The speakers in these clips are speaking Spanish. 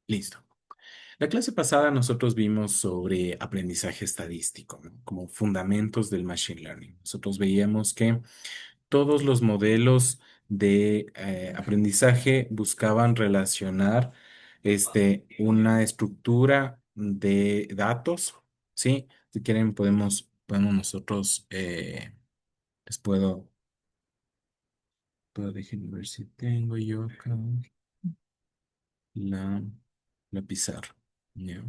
Listo. La clase pasada nosotros vimos sobre aprendizaje estadístico, ¿no? Como fundamentos del machine learning. Nosotros veíamos que todos los modelos de aprendizaje buscaban relacionar una estructura de datos, ¿sí? Si quieren, podemos nosotros, les déjenme ver si tengo yo acá la, la pizarra. ¿Ya?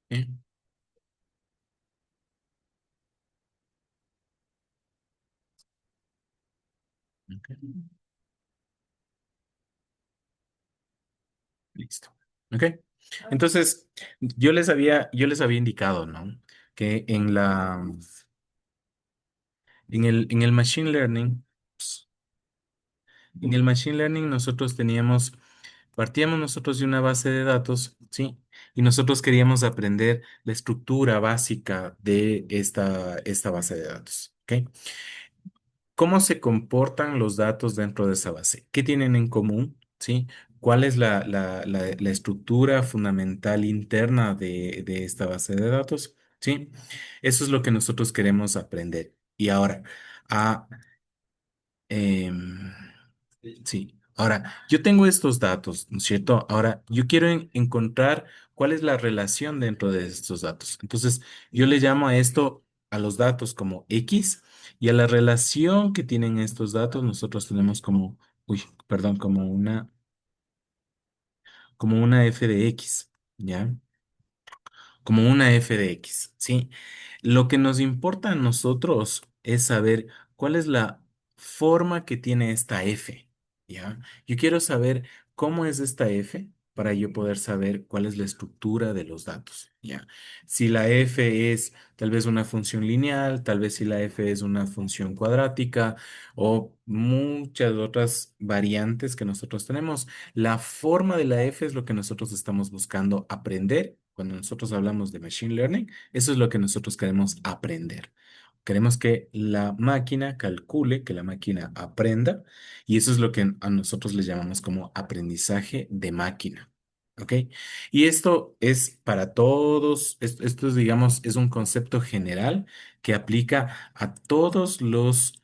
¿Eh? Ok. Listo. Ok. Entonces, yo les había indicado, ¿no? Que en el machine learning, nosotros partíamos nosotros de una base de datos, ¿sí? Y nosotros queríamos aprender la estructura básica de esta base de datos, ¿ok? ¿Cómo se comportan los datos dentro de esa base? ¿Qué tienen en común? ¿Sí? ¿Cuál es la estructura fundamental interna de esta base de datos? ¿Sí? Eso es lo que nosotros queremos aprender. Y ahora, a Em, sí, ahora yo tengo estos datos, ¿no es cierto? Ahora yo quiero encontrar cuál es la relación dentro de estos datos. Entonces yo le llamo a esto, a los datos como X y a la relación que tienen estos datos nosotros tenemos perdón, como una f de X, ¿ya? Como una f de X, ¿sí? Lo que nos importa a nosotros es saber cuál es la forma que tiene esta f, ¿ya? Yo quiero saber cómo es esta f para yo poder saber cuál es la estructura de los datos, ¿ya? Si la f es tal vez una función lineal, tal vez si la f es una función cuadrática o muchas otras variantes que nosotros tenemos. La forma de la F es lo que nosotros estamos buscando aprender. Cuando nosotros hablamos de machine learning, eso es lo que nosotros queremos aprender. Queremos que la máquina calcule, que la máquina aprenda, y eso es lo que a nosotros le llamamos como aprendizaje de máquina. ¿Ok? Y esto es para todos, esto es, digamos, es un concepto general que aplica a todos los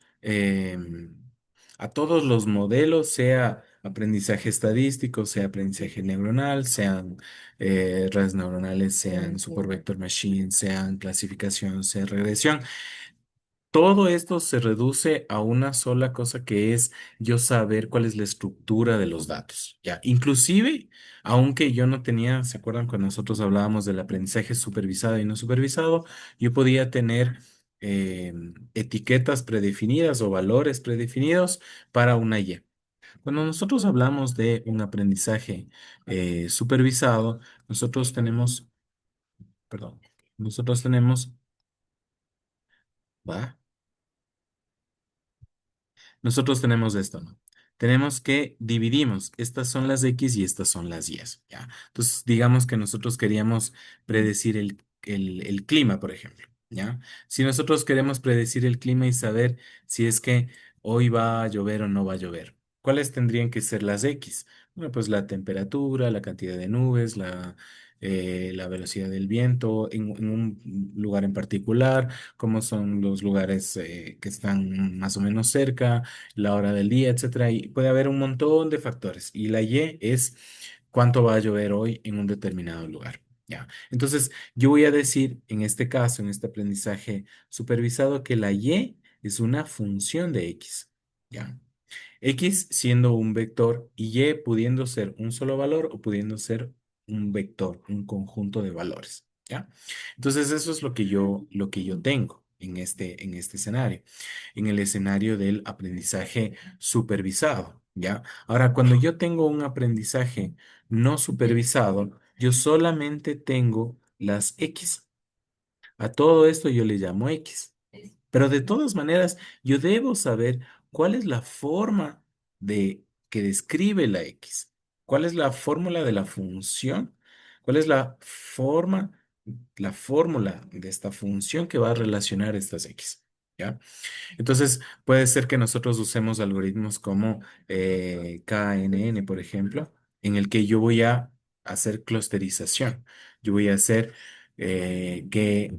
modelos, sea aprendizaje estadístico, sea aprendizaje neuronal, sean redes neuronales, sean super vector machine, sean clasificación, sea regresión. Todo esto se reduce a una sola cosa que es yo saber cuál es la estructura de los datos. Ya, inclusive, aunque yo no tenía, ¿se acuerdan cuando nosotros hablábamos del aprendizaje supervisado y no supervisado? Yo podía tener etiquetas predefinidas o valores predefinidos para una Y. Cuando nosotros hablamos de un aprendizaje supervisado, nosotros tenemos, perdón, nosotros tenemos, ¿va? Nosotros tenemos esto, ¿no? Tenemos que dividimos, estas son las X y estas son las Y, ¿ya? Entonces, digamos que nosotros queríamos predecir el clima, por ejemplo, ¿ya? Si nosotros queremos predecir el clima y saber si es que hoy va a llover o no va a llover, ¿cuáles tendrían que ser las X? Bueno, pues la temperatura, la cantidad de nubes, la velocidad del viento en un lugar en particular, cómo son los lugares que están más o menos cerca, la hora del día, etcétera. Y puede haber un montón de factores. Y la Y es cuánto va a llover hoy en un determinado lugar. ¿Ya? Entonces, yo voy a decir, en este caso, en este aprendizaje supervisado, que la Y es una función de X. ¿Ya? X siendo un vector y Y pudiendo ser un solo valor o pudiendo ser un vector, un conjunto de valores. ¿Ya? Entonces, eso es lo que yo tengo en este escenario, en el escenario del aprendizaje supervisado. ¿Ya? Ahora, cuando yo tengo un aprendizaje no supervisado, yo solamente tengo las X. A todo esto yo le llamo X. Pero de todas maneras, yo debo saber cuál es la forma que describe la X, cuál es la fórmula de la función, cuál es la forma. la fórmula de esta función que va a relacionar estas X. ¿Ya? Entonces, puede ser que nosotros usemos algoritmos como KNN, por ejemplo, en el que yo voy a hacer clusterización. Yo voy a hacer que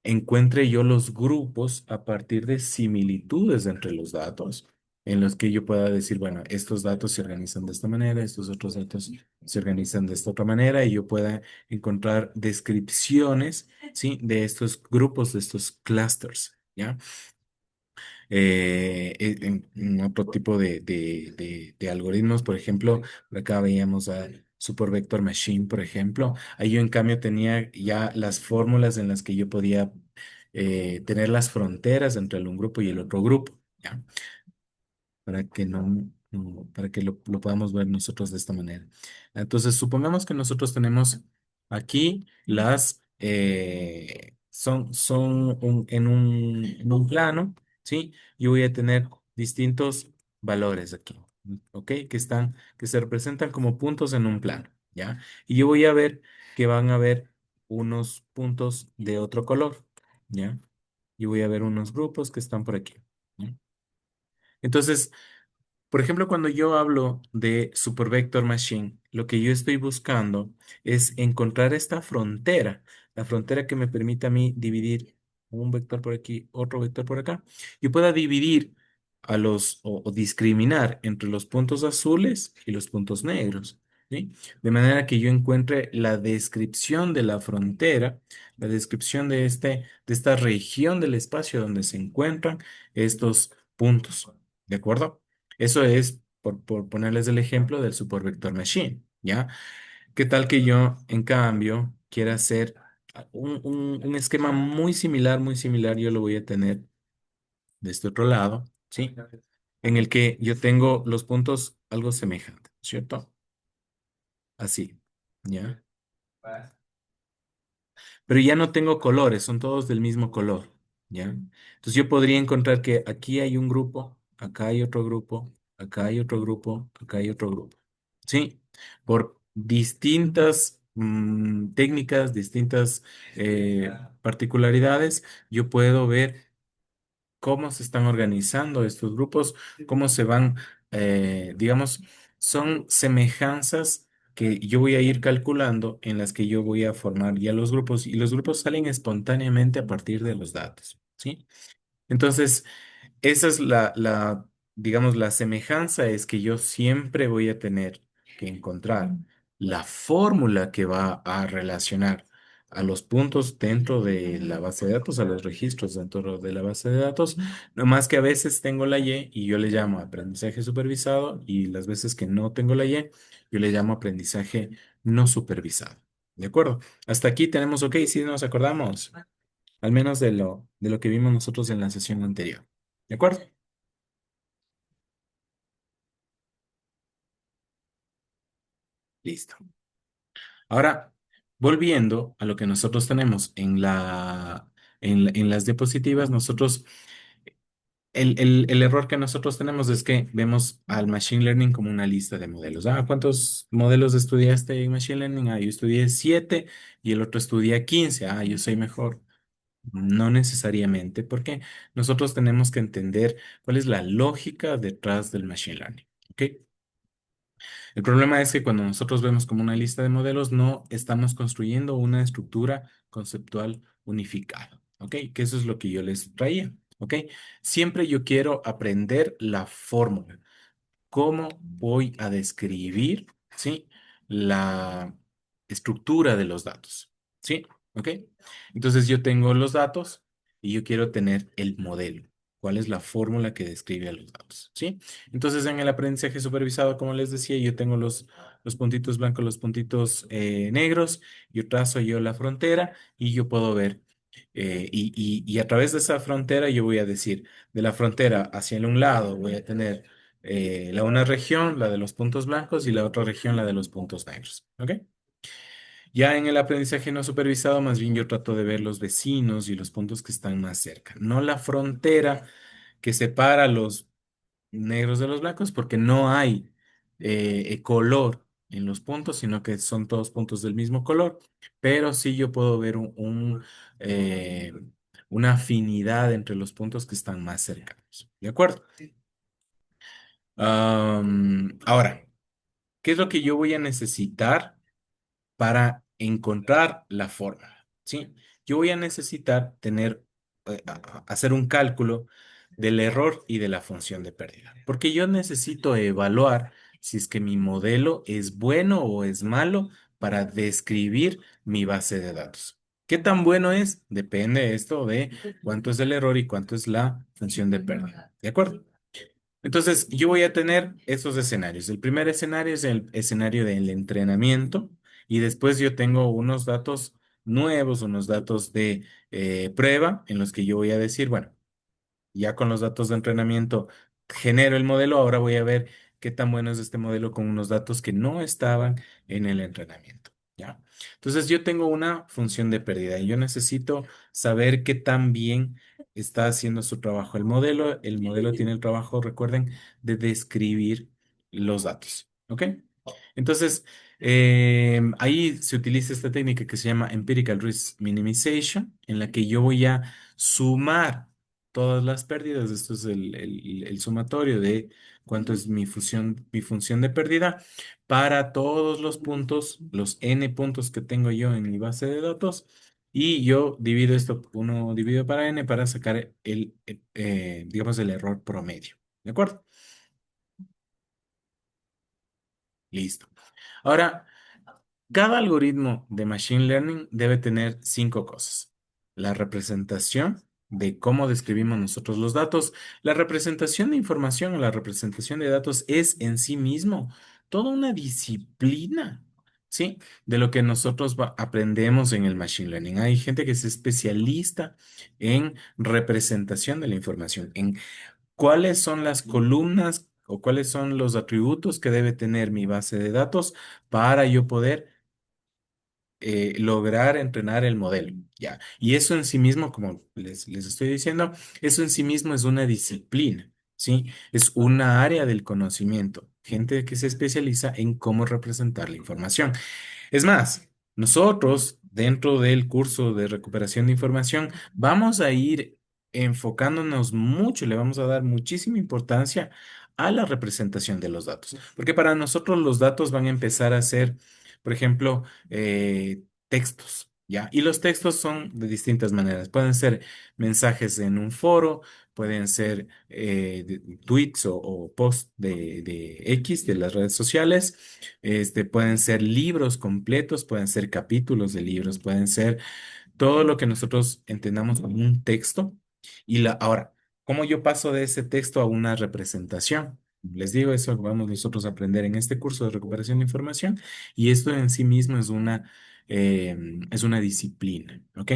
encuentre yo los grupos a partir de similitudes entre los datos, en los que yo pueda decir, bueno, estos datos se organizan de esta manera, estos otros datos se organizan de esta otra manera, y yo pueda encontrar descripciones, ¿sí? De estos grupos, de estos clusters, ¿ya? En otro tipo de algoritmos, por ejemplo, acá veíamos a Super Vector Machine, por ejemplo. Ahí yo en cambio tenía ya las fórmulas en las que yo podía tener las fronteras entre un grupo y el otro grupo, ¿ya? Para que para que lo podamos ver nosotros de esta manera. Entonces, supongamos que nosotros tenemos aquí son en un plano, ¿sí? Yo voy a tener distintos valores aquí, ¿ok? Que se representan como puntos en un plano, ¿ya? Y yo voy a ver que van a haber unos puntos de otro color, ¿ya? Yo voy a ver unos grupos que están por aquí, ¿ya? Entonces, por ejemplo, cuando yo hablo de Super Vector Machine, lo que yo estoy buscando es encontrar esta frontera, la frontera que me permite a mí dividir un vector por aquí, otro vector por acá, y pueda dividir o discriminar entre los puntos azules y los puntos negros, ¿sí? De manera que yo encuentre la descripción de la frontera, la descripción de esta región del espacio donde se encuentran estos puntos, ¿de acuerdo? Eso es, por ponerles el ejemplo del Super Vector Machine, ¿ya? ¿Qué tal que yo, en cambio, quiera hacer un esquema muy similar, yo lo voy a tener de este otro lado, ¿sí? En el que yo tengo los puntos algo semejantes, ¿cierto? Así, ¿ya? Pero ya no tengo colores, son todos del mismo color, ¿ya? Entonces yo podría encontrar que aquí hay un grupo, acá hay otro grupo, acá hay otro grupo, acá hay otro grupo, ¿sí? Por distintas técnicas, distintas particularidades, yo puedo ver cómo se están organizando estos grupos, cómo se van, digamos, son semejanzas que yo voy a ir calculando en las que yo voy a formar ya los grupos, y los grupos salen espontáneamente a partir de los datos, ¿sí? Entonces, esa es digamos, la semejanza es que yo siempre voy a tener que encontrar la fórmula que va a relacionar a los puntos dentro de la base de datos, a los registros dentro de la base de datos, no más que a veces tengo la Y yo le llamo aprendizaje supervisado, y las veces que no tengo la Y, yo le llamo aprendizaje no supervisado. ¿De acuerdo? Hasta aquí tenemos ok, si nos acordamos, al menos de lo que vimos nosotros en la sesión anterior. ¿De acuerdo? Listo. Ahora, volviendo a lo que nosotros tenemos en las diapositivas, el error que nosotros tenemos es que vemos al Machine Learning como una lista de modelos. Ah, ¿cuántos modelos estudiaste en Machine Learning? Ah, yo estudié 7 y el otro estudia 15. Ah, yo soy mejor. No necesariamente, porque nosotros tenemos que entender cuál es la lógica detrás del Machine Learning. ¿Ok? El problema es que cuando nosotros vemos como una lista de modelos, no estamos construyendo una estructura conceptual unificada, ¿ok? Que eso es lo que yo les traía, ¿ok? Siempre yo quiero aprender la fórmula. ¿Cómo voy a describir, sí, la estructura de los datos? ¿Sí? ¿Ok? Entonces yo tengo los datos y yo quiero tener el modelo. ¿Cuál es la fórmula que describe a los datos? ¿Sí? Entonces en el aprendizaje supervisado, como les decía, yo tengo los puntitos blancos, los puntitos negros, yo trazo yo la frontera y yo puedo ver. Y a través de esa frontera yo voy a decir, de la frontera hacia el un lado voy a tener la una región, la de los puntos blancos, y la otra región, la de los puntos negros. ¿Ok? Ya en el aprendizaje no supervisado, más bien yo trato de ver los vecinos y los puntos que están más cerca, no la frontera que separa los negros de los blancos, porque no hay color en los puntos, sino que son todos puntos del mismo color, pero sí yo puedo ver eh, una afinidad entre los puntos que están más cercanos. ¿De acuerdo? Ahora, ¿qué es lo que yo voy a necesitar para encontrar la fórmula? ¿Sí? Yo voy a necesitar hacer un cálculo del error y de la función de pérdida, porque yo necesito evaluar si es que mi modelo es bueno o es malo para describir mi base de datos. ¿Qué tan bueno es? Depende esto de cuánto es el error y cuánto es la función de pérdida. ¿De acuerdo? Entonces, yo voy a tener esos escenarios. El primer escenario es el escenario del entrenamiento y después yo tengo unos datos nuevos, unos datos de prueba en los que yo voy a decir, bueno, ya con los datos de entrenamiento genero el modelo, ahora voy a ver qué tan bueno es este modelo con unos datos que no estaban en el entrenamiento. ¿Ya? Entonces yo tengo una función de pérdida y yo necesito saber qué tan bien está haciendo su trabajo el modelo tiene el trabajo, recuerden, de describir los datos. ¿Ok? Entonces, ahí se utiliza esta técnica que se llama Empirical Risk Minimization, en la que yo voy a sumar todas las pérdidas. Esto es el sumatorio de cuánto es mi función de pérdida para todos los puntos, los n puntos que tengo yo en mi base de datos. Y yo divido esto, uno divido para n para sacar digamos, el error promedio. ¿De acuerdo? Listo. Ahora, cada algoritmo de Machine Learning debe tener cinco cosas. La representación de cómo describimos nosotros los datos. La representación de información o la representación de datos es en sí mismo toda una disciplina, ¿sí? De lo que nosotros aprendemos en el Machine Learning. Hay gente que es especialista en representación de la información, en cuáles son las columnas o cuáles son los atributos que debe tener mi base de datos para yo poder lograr entrenar el modelo, ¿ya? Y eso en sí mismo, como les estoy diciendo, eso en sí mismo es una disciplina, ¿sí? Es una área del conocimiento, gente que se especializa en cómo representar la información. Es más, nosotros dentro del curso de recuperación de información vamos a ir enfocándonos mucho, le vamos a dar muchísima importancia a la representación de los datos, porque para nosotros los datos van a empezar a ser, por ejemplo, textos, ¿ya? Y los textos son de distintas maneras. Pueden ser mensajes en un foro, pueden ser tweets o posts de X, de las redes sociales. Pueden ser libros completos, pueden ser capítulos de libros, pueden ser todo lo que nosotros entendamos como un texto. Ahora, ¿cómo yo paso de ese texto a una representación? Les digo, eso vamos nosotros a aprender en este curso de recuperación de información y esto en sí mismo es una disciplina, ¿ok?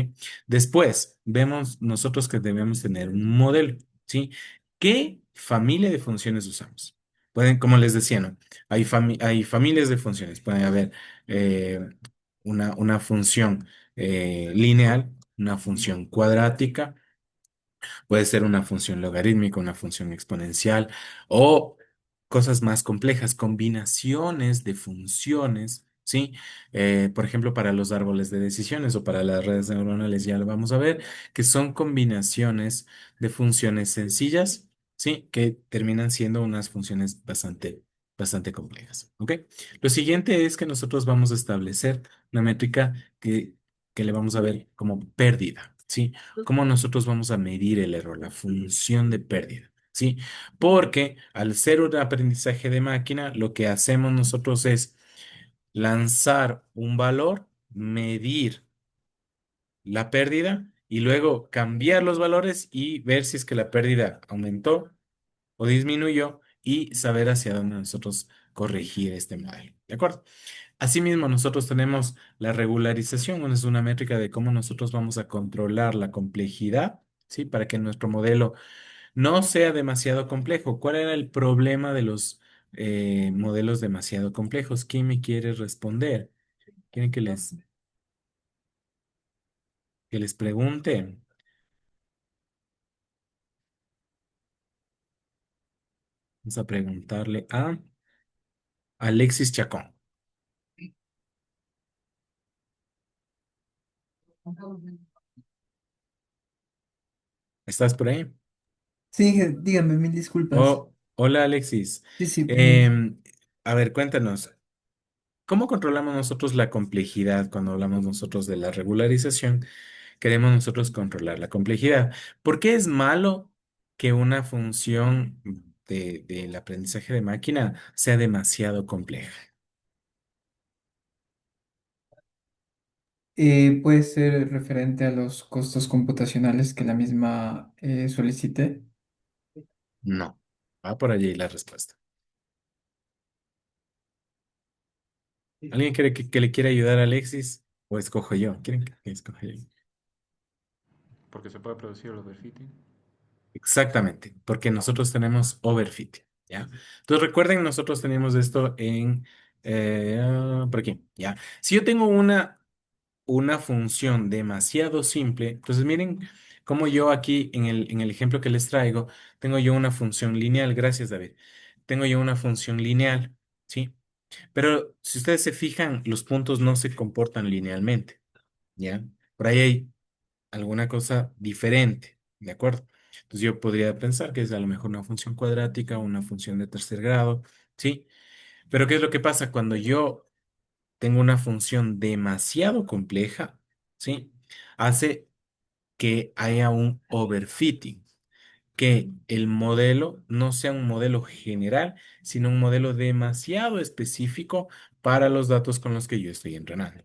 Después, vemos nosotros que debemos tener un modelo, ¿sí? ¿Qué familia de funciones usamos? Pueden, como les decía, ¿no? Hay familias de funciones, pueden haber eh, una función lineal, una función cuadrática, puede ser una función logarítmica, una función exponencial o cosas más complejas, combinaciones de funciones, ¿sí? Por ejemplo, para los árboles de decisiones o para las redes neuronales ya lo vamos a ver, que son combinaciones de funciones sencillas, ¿sí? Que terminan siendo unas funciones bastante complejas, ¿ok? Lo siguiente es que nosotros vamos a establecer una métrica que le vamos a ver como pérdida, ¿sí? ¿Cómo nosotros vamos a medir el error, la función de pérdida? ¿Sí? Porque al ser un aprendizaje de máquina, lo que hacemos nosotros es lanzar un valor, medir la pérdida y luego cambiar los valores y ver si es que la pérdida aumentó o disminuyó y saber hacia dónde nosotros corregir este modelo. ¿De acuerdo? Asimismo, nosotros tenemos la regularización, es una métrica de cómo nosotros vamos a controlar la complejidad, ¿sí? Para que nuestro modelo no sea demasiado complejo. ¿Cuál era el problema de los modelos demasiado complejos? ¿Quién me quiere responder? ¿Quieren que les pregunte? Vamos a preguntarle a Alexis Chacón. ¿Estás por ahí? Sí, dígame, mil disculpas. Oh, hola Alexis. Sí, sí, Em, a ver, cuéntanos, ¿cómo controlamos nosotros la complejidad cuando hablamos nosotros de la regularización? Queremos nosotros controlar la complejidad. ¿Por qué es malo que una función del aprendizaje de máquina sea demasiado compleja? puede ser referente a los costos computacionales que la misma solicite. No, va por allí la respuesta. ¿Alguien quiere que le quiera ayudar a Alexis? ¿O escojo yo? ¿Quieren que escoja yo? Porque se puede producir el overfitting. Exactamente, porque nosotros tenemos overfit, ¿ya? Entonces recuerden, nosotros tenemos esto en, por aquí, ¿ya? Si yo tengo una función demasiado simple, entonces miren cómo yo aquí en el ejemplo que les traigo, tengo yo una función lineal, gracias David, tengo yo una función lineal, ¿sí? Pero si ustedes se fijan, los puntos no se comportan linealmente, ¿ya? Por ahí hay alguna cosa diferente, ¿de acuerdo? Entonces yo podría pensar que es a lo mejor una función cuadrática, una función de tercer grado, ¿sí? Pero ¿qué es lo que pasa cuando yo tengo una función demasiado compleja? ¿Sí? Hace que haya un overfitting, que el modelo no sea un modelo general, sino un modelo demasiado específico para los datos con los que yo estoy entrenando.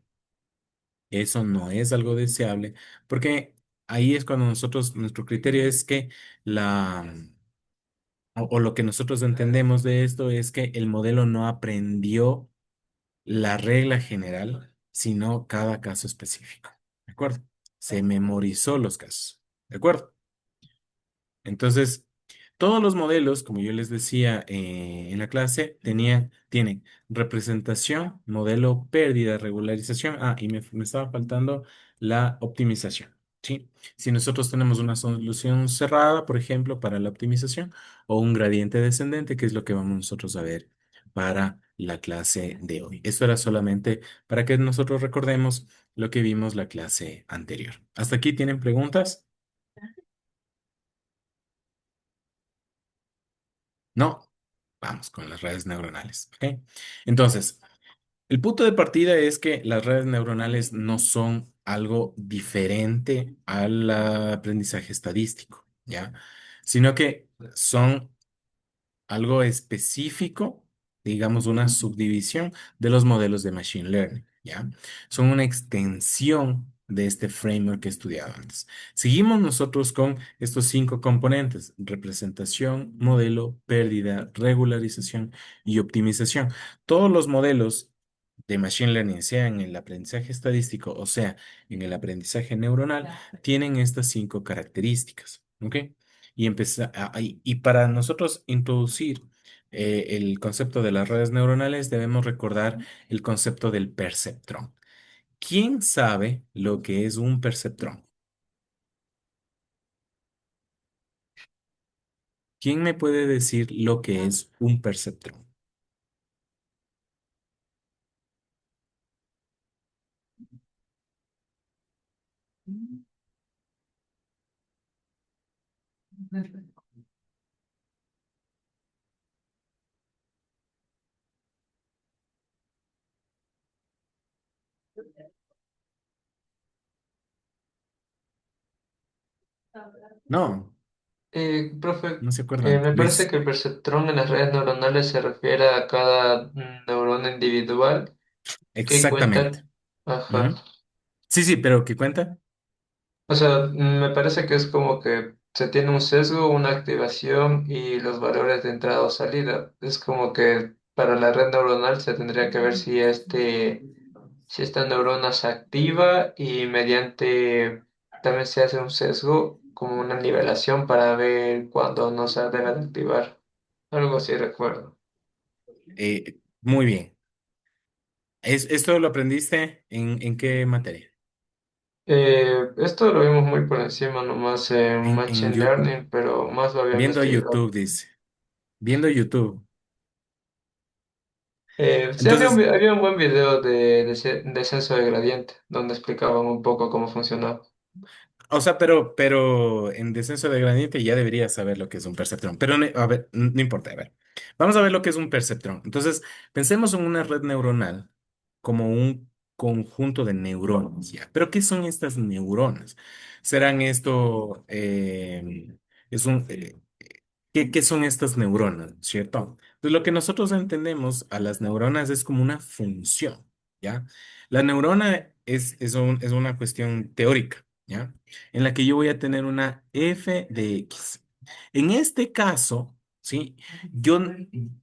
Eso no es algo deseable, porque ahí es cuando nosotros, nuestro criterio es que o lo que nosotros entendemos de esto es que el modelo no aprendió la regla general, sino cada caso específico. ¿De acuerdo? Se memorizó los casos. ¿De acuerdo? Entonces, todos los modelos, como yo les decía en la clase, tienen representación, modelo, pérdida, regularización. Ah, y me estaba faltando la optimización. ¿Sí? Si nosotros tenemos una solución cerrada, por ejemplo, para la optimización, o un gradiente descendente, que es lo que vamos nosotros a ver para la clase de hoy. Esto era solamente para que nosotros recordemos lo que vimos la clase anterior. ¿Hasta aquí tienen preguntas? No. Vamos con las redes neuronales. ¿Ok? Entonces, el punto de partida es que las redes neuronales no son algo diferente al aprendizaje estadístico, ¿ya? Sino que son algo específico, digamos una subdivisión de los modelos de Machine Learning, ¿ya? Son una extensión de este framework que he estudiado antes. Seguimos nosotros con estos cinco componentes: representación, modelo, pérdida, regularización y optimización. Todos los modelos de Machine Learning, sea en el aprendizaje estadístico o sea en el aprendizaje neuronal, tienen estas cinco características, ¿ok? Y para nosotros introducir el concepto de las redes neuronales, debemos recordar el concepto del perceptrón. ¿Quién sabe lo que es un perceptrón? ¿Quién me puede decir lo que es un perceptrón? No, Profe, no se acuerdan. me parece Luis, que el perceptrón en las redes neuronales se refiere a cada neurona individual que exactamente. cuentan. Ajá. Ujú. Sí, sí, pero ¿qué cuenta? O sea, me parece que es como que se tiene un sesgo, una activación y los valores de entrada o salida. Es como que para la red neuronal se tendría que ver si esta neurona se activa y mediante también se hace un sesgo como una nivelación para ver cuándo no se debe de activar. Algo así recuerdo. Muy bien. ¿Esto lo aprendiste en qué materia? Esto lo vimos muy por encima nomás en En Machine Learning, pero más lo había viendo investigado. YouTube, dice. Viendo YouTube. Sí, Entonces, había un buen video de descenso de gradiente, donde explicaban un poco cómo funcionaba. o sea, pero en descenso de gradiente ya deberías saber lo que es un perceptrón. Pero a ver, no importa, a ver. Vamos a ver lo que es un perceptrón. Entonces, pensemos en una red neuronal como un conjunto de neuronas, ¿ya? Pero ¿qué son estas neuronas? ¿Serán esto, es un, qué son estas neuronas, cierto? Pues lo que nosotros entendemos a las neuronas es como una función, ¿ya? La neurona es una cuestión teórica, ¿ya? En la que yo voy a tener una f de x. En este caso, ¿sí? Yo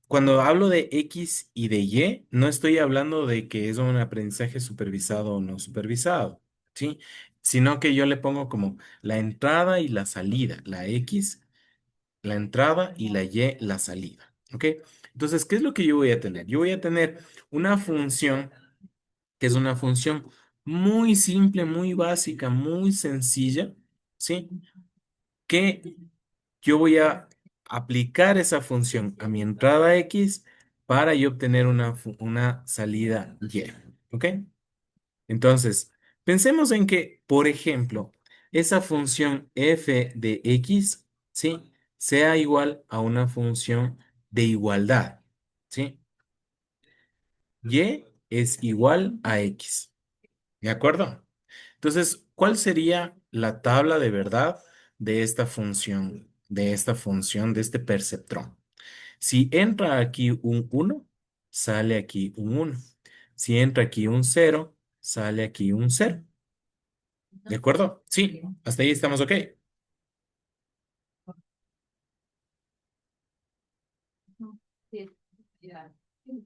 cuando hablo de x y de y, no estoy hablando de que es un aprendizaje supervisado o no supervisado, ¿sí? Sino que yo le pongo como la entrada y la salida, la x la entrada y la Y, la salida. ¿Ok? Entonces, ¿qué es lo que yo voy a tener? Yo voy a tener una función que es una función muy simple, muy básica, muy sencilla, ¿sí? Que yo voy a aplicar esa función a mi entrada X para yo obtener una salida Y. ¿Ok? Entonces, pensemos en que, por ejemplo, esa función f de x, ¿sí? Sea igual a una función de igualdad, ¿sí? Y es igual a x, ¿de acuerdo? Entonces, ¿cuál sería la tabla de verdad de este perceptrón? Si entra aquí un uno, sale aquí un uno. Si entra aquí un cero, sale aquí un cero. ¿De acuerdo? Sí, hasta ahí estamos ok.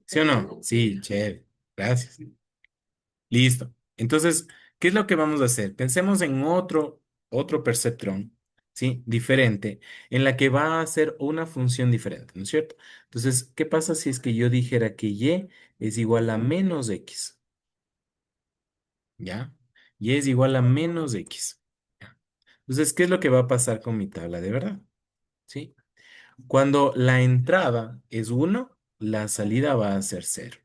¿Sí o no? Sí, chévere. Gracias. Listo. Entonces, ¿qué es lo que vamos a hacer? Pensemos en otro perceptrón, ¿sí? Diferente, en la que va a hacer una función diferente, ¿no es cierto? Entonces, ¿qué pasa si es que yo dijera que y es igual a menos x? ¿Ya? Y es igual a menos x. ¿Ya? Entonces, ¿qué es lo que va a pasar con mi tabla de verdad? ¿Sí? Cuando la entrada es uno, la salida va a ser cero.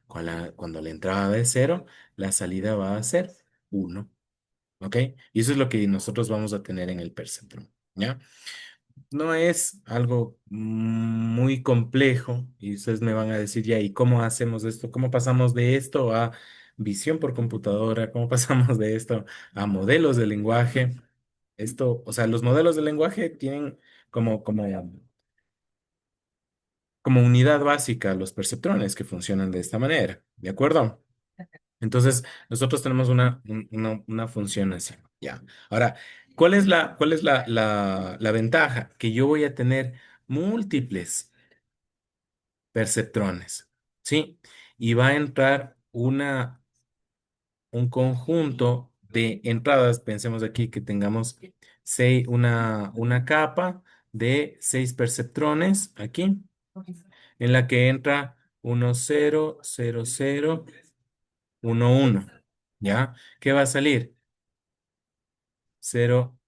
Cuando la entrada es cero, la salida va a ser uno. ¿Ok? Y eso es lo que nosotros vamos a tener en el perceptrón. ¿Ya? No es algo muy complejo y ustedes me van a decir, ya, ¿y cómo hacemos esto? ¿Cómo pasamos de esto a visión por computadora? ¿Cómo pasamos de esto a modelos de lenguaje? Esto, o sea, los modelos de lenguaje tienen como unidad básica los perceptrones que funcionan de esta manera, ¿de acuerdo? Entonces, nosotros tenemos una función así, ¿ya? Ahora, ¿cuál es la ventaja? Que yo voy a tener múltiples perceptrones, ¿sí? Y va a entrar un conjunto de entradas, pensemos aquí que tengamos una capa de 6 perceptrones aquí en la que entra 1 0 0 0 1 1. ¿Ya? ¿Qué va a salir? Cero,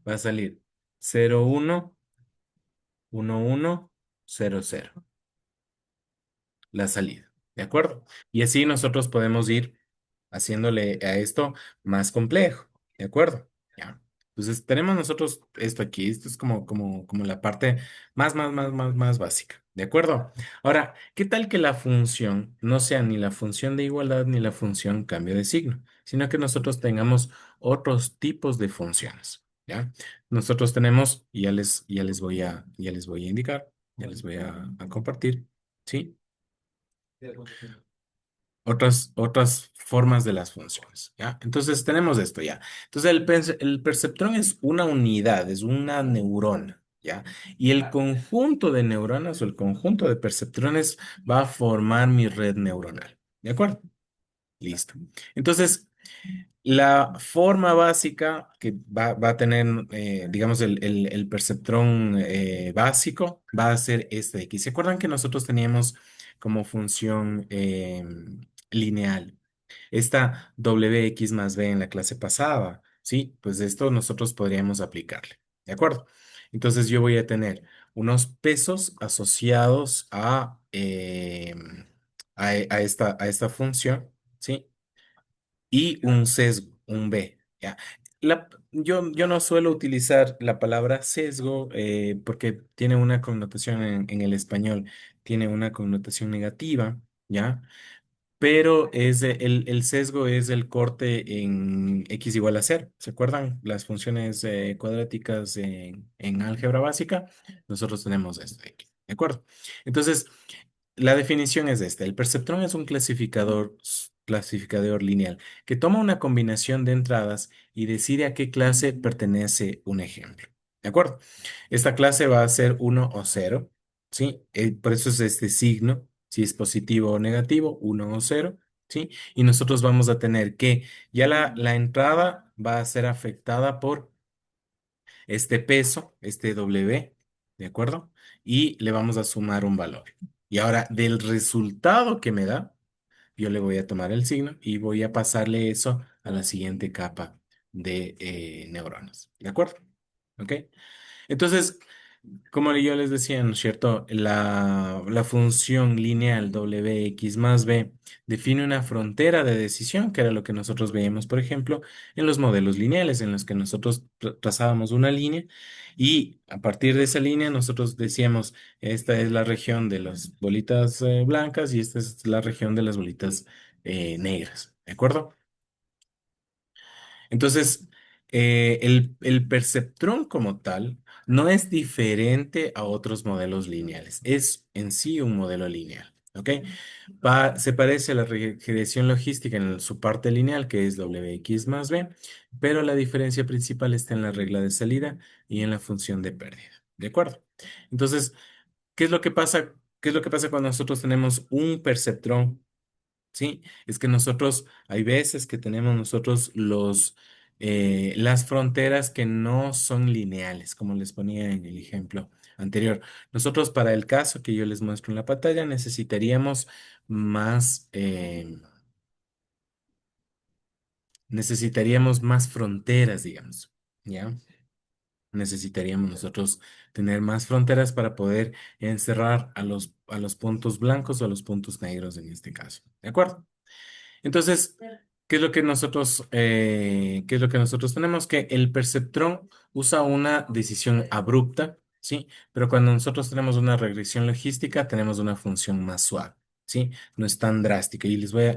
va a salir 0 1 1 1 0 0 la salida. ¿De acuerdo? Y así nosotros podemos ir haciéndole a esto más complejo. ¿De acuerdo? Ya. Entonces tenemos nosotros esto aquí. Esto es como la parte más básica. ¿De acuerdo? Ahora, ¿qué tal que la función no sea ni la función de igualdad ni la función cambio de signo, sino que nosotros tengamos otros tipos de funciones? ¿Ya? Nosotros tenemos, y ya les voy a indicar, ya les voy a compartir. ¿Sí? Otras formas de las funciones, ¿ya? Entonces tenemos esto ya. Entonces el perceptrón es una unidad, es una neurona, ¿ya? Y el conjunto de neuronas o el conjunto de perceptrones va a formar mi red neuronal, ¿de acuerdo? Listo. Entonces, la forma básica que va a tener, digamos, el perceptrón básico va a ser este de aquí. ¿Se acuerdan que nosotros teníamos como función lineal esta wx más b en la clase pasada? Sí, pues esto nosotros podríamos aplicarle. ¿De acuerdo? Entonces yo voy a tener unos pesos asociados a esta función, ¿sí? Y un sesgo, un B, ¿ya? Yo no suelo utilizar la palabra sesgo porque tiene una connotación en el español, tiene una connotación negativa, ¿ya? Pero el sesgo es el corte en x igual a cero. ¿Se acuerdan? Las funciones cuadráticas en álgebra básica, nosotros tenemos esto de aquí. ¿De acuerdo? Entonces, la definición es esta. El perceptrón es un clasificador lineal que toma una combinación de entradas y decide a qué clase pertenece un ejemplo. ¿De acuerdo? Esta clase va a ser uno o cero, ¿sí? Por eso es este signo, si es positivo o negativo, uno o cero, ¿sí? Y nosotros vamos a tener que ya la entrada va a ser afectada por este peso, este W, ¿de acuerdo? Y le vamos a sumar un valor. Y ahora, del resultado que me da, yo le voy a tomar el signo y voy a pasarle eso a la siguiente capa de neuronas, ¿de acuerdo? ¿Ok? Entonces, como yo les decía, ¿no es cierto? La función lineal Wx más b define una frontera de decisión, que era lo que nosotros veíamos, por ejemplo, en los modelos lineales, en los que nosotros trazábamos una línea y a partir de esa línea nosotros decíamos, esta es la región de las bolitas blancas y esta es la región de las bolitas negras, ¿de acuerdo? Entonces, el perceptrón como tal no es diferente a otros modelos lineales. Es en sí un modelo lineal. ¿Ok? Se parece a la regresión logística en su parte lineal, que es Wx más b, pero la diferencia principal está en la regla de salida y en la función de pérdida. ¿De acuerdo? Entonces, ¿qué es lo que pasa? ¿Qué es lo que pasa cuando nosotros tenemos un perceptrón? Sí, es que nosotros, hay veces que tenemos nosotros las fronteras que no son lineales, como les ponía en el ejemplo anterior. Nosotros, para el caso que yo les muestro en la pantalla, necesitaríamos más fronteras, digamos, ¿ya? Necesitaríamos nosotros tener más fronteras para poder encerrar a los puntos blancos o a los puntos negros en este caso, ¿de acuerdo? Entonces, qué es lo que nosotros tenemos? Que el perceptrón usa una decisión abrupta, ¿sí? Pero cuando nosotros tenemos una regresión logística, tenemos una función más suave, ¿sí? No es tan drástica. Y les voy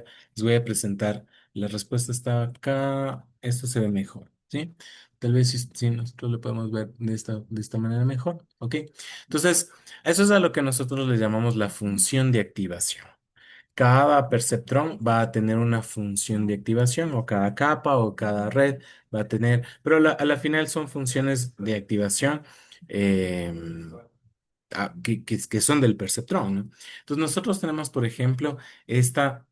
a presentar, la respuesta está acá, esto se ve mejor, ¿sí? Tal vez si nosotros lo podemos ver de esta manera mejor, ¿ok? Entonces, eso es a lo que nosotros le llamamos la función de activación. Cada perceptrón va a tener una función de activación o cada capa o cada red va a tener, pero a la final son funciones de activación em, que son del perceptrón, ¿no? Entonces nosotros tenemos, por ejemplo, esta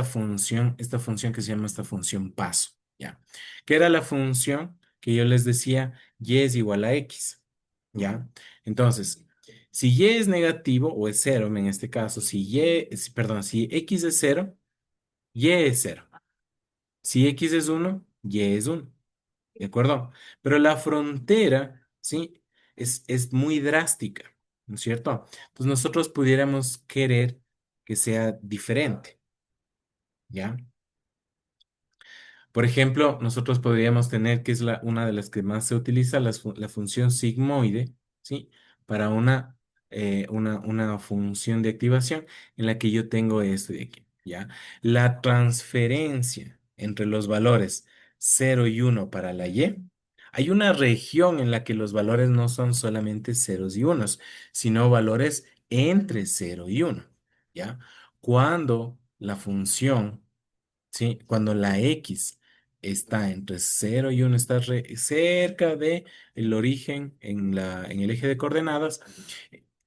función que se llama esta función paso, ¿ya? Que era la función que yo les decía, y es igual a x, ¿ya? Entonces, si y es negativo o es cero, en este caso, perdón, si x es cero, y es cero. Si x es uno, y es uno. ¿De acuerdo? Pero la frontera, ¿sí? Es muy drástica, ¿no es cierto? Entonces nosotros pudiéramos querer que sea diferente, ¿ya? Por ejemplo, nosotros podríamos tener, que es una de las que más se utiliza, la función sigmoide, ¿sí? Para una función de activación en la que yo tengo esto de aquí, ¿ya? La transferencia entre los valores 0 y 1 para la y, hay una región en la que los valores no son solamente ceros y unos, sino valores entre 0 y 1, ¿ya? Cuando la función, ¿sí? Cuando la X está entre cero y uno, está cerca de el origen en el eje de coordenadas,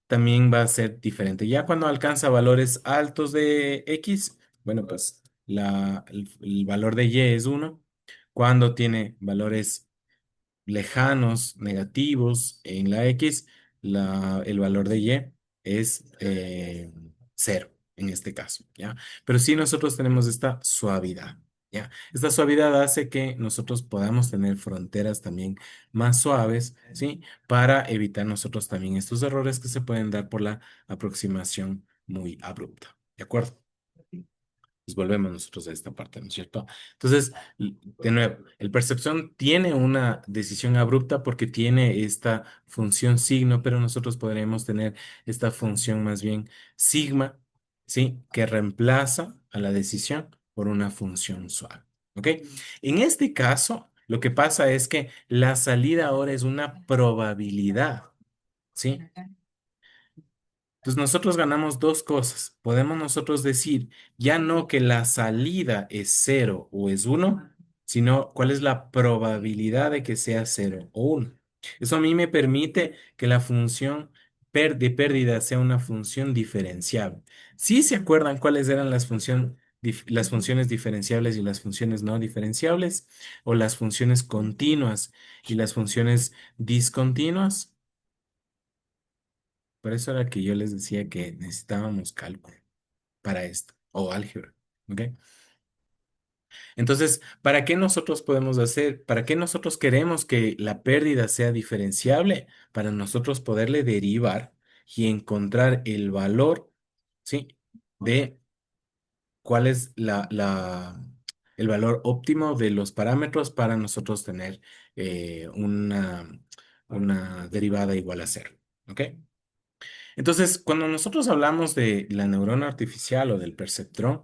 también va a ser diferente. Ya cuando alcanza valores altos de X, bueno, pues el valor de Y es uno. Cuando tiene valores lejanos, negativos en la X, el valor de Y es cero en este caso, ¿ya? Pero sí nosotros tenemos esta suavidad, ¿Ya? Esta suavidad hace que nosotros podamos tener fronteras también más suaves, ¿sí? Para evitar nosotros también estos errores que se pueden dar por la aproximación muy abrupta. ¿De acuerdo? Pues volvemos nosotros a esta parte, ¿no es cierto? Entonces, de nuevo, el percepción tiene una decisión abrupta porque tiene esta función signo, pero nosotros podremos tener esta función más bien sigma, ¿sí? Que reemplaza a la decisión por una función suave, ¿ok? En este caso, lo que pasa es que la salida ahora es una probabilidad, ¿sí? Entonces nosotros ganamos dos cosas. Podemos nosotros decir ya no que la salida es cero o es uno, sino cuál es la probabilidad de que sea cero o uno. Eso a mí me permite que la función de pérdida sea una función diferenciable. ¿Sí se acuerdan cuáles eran las funciones diferenciables y las funciones no diferenciables? ¿O las funciones continuas y las funciones discontinuas? Por eso era que yo les decía que necesitábamos cálculo para esto, o álgebra, ¿ok? Entonces, ¿para qué nosotros podemos hacer, para qué nosotros queremos que la pérdida sea diferenciable? Para nosotros poderle derivar y encontrar el valor, ¿sí? De cuál es el valor óptimo de los parámetros para nosotros tener una derivada igual a cero, ¿ok? Entonces, cuando nosotros hablamos de la neurona artificial o del perceptrón,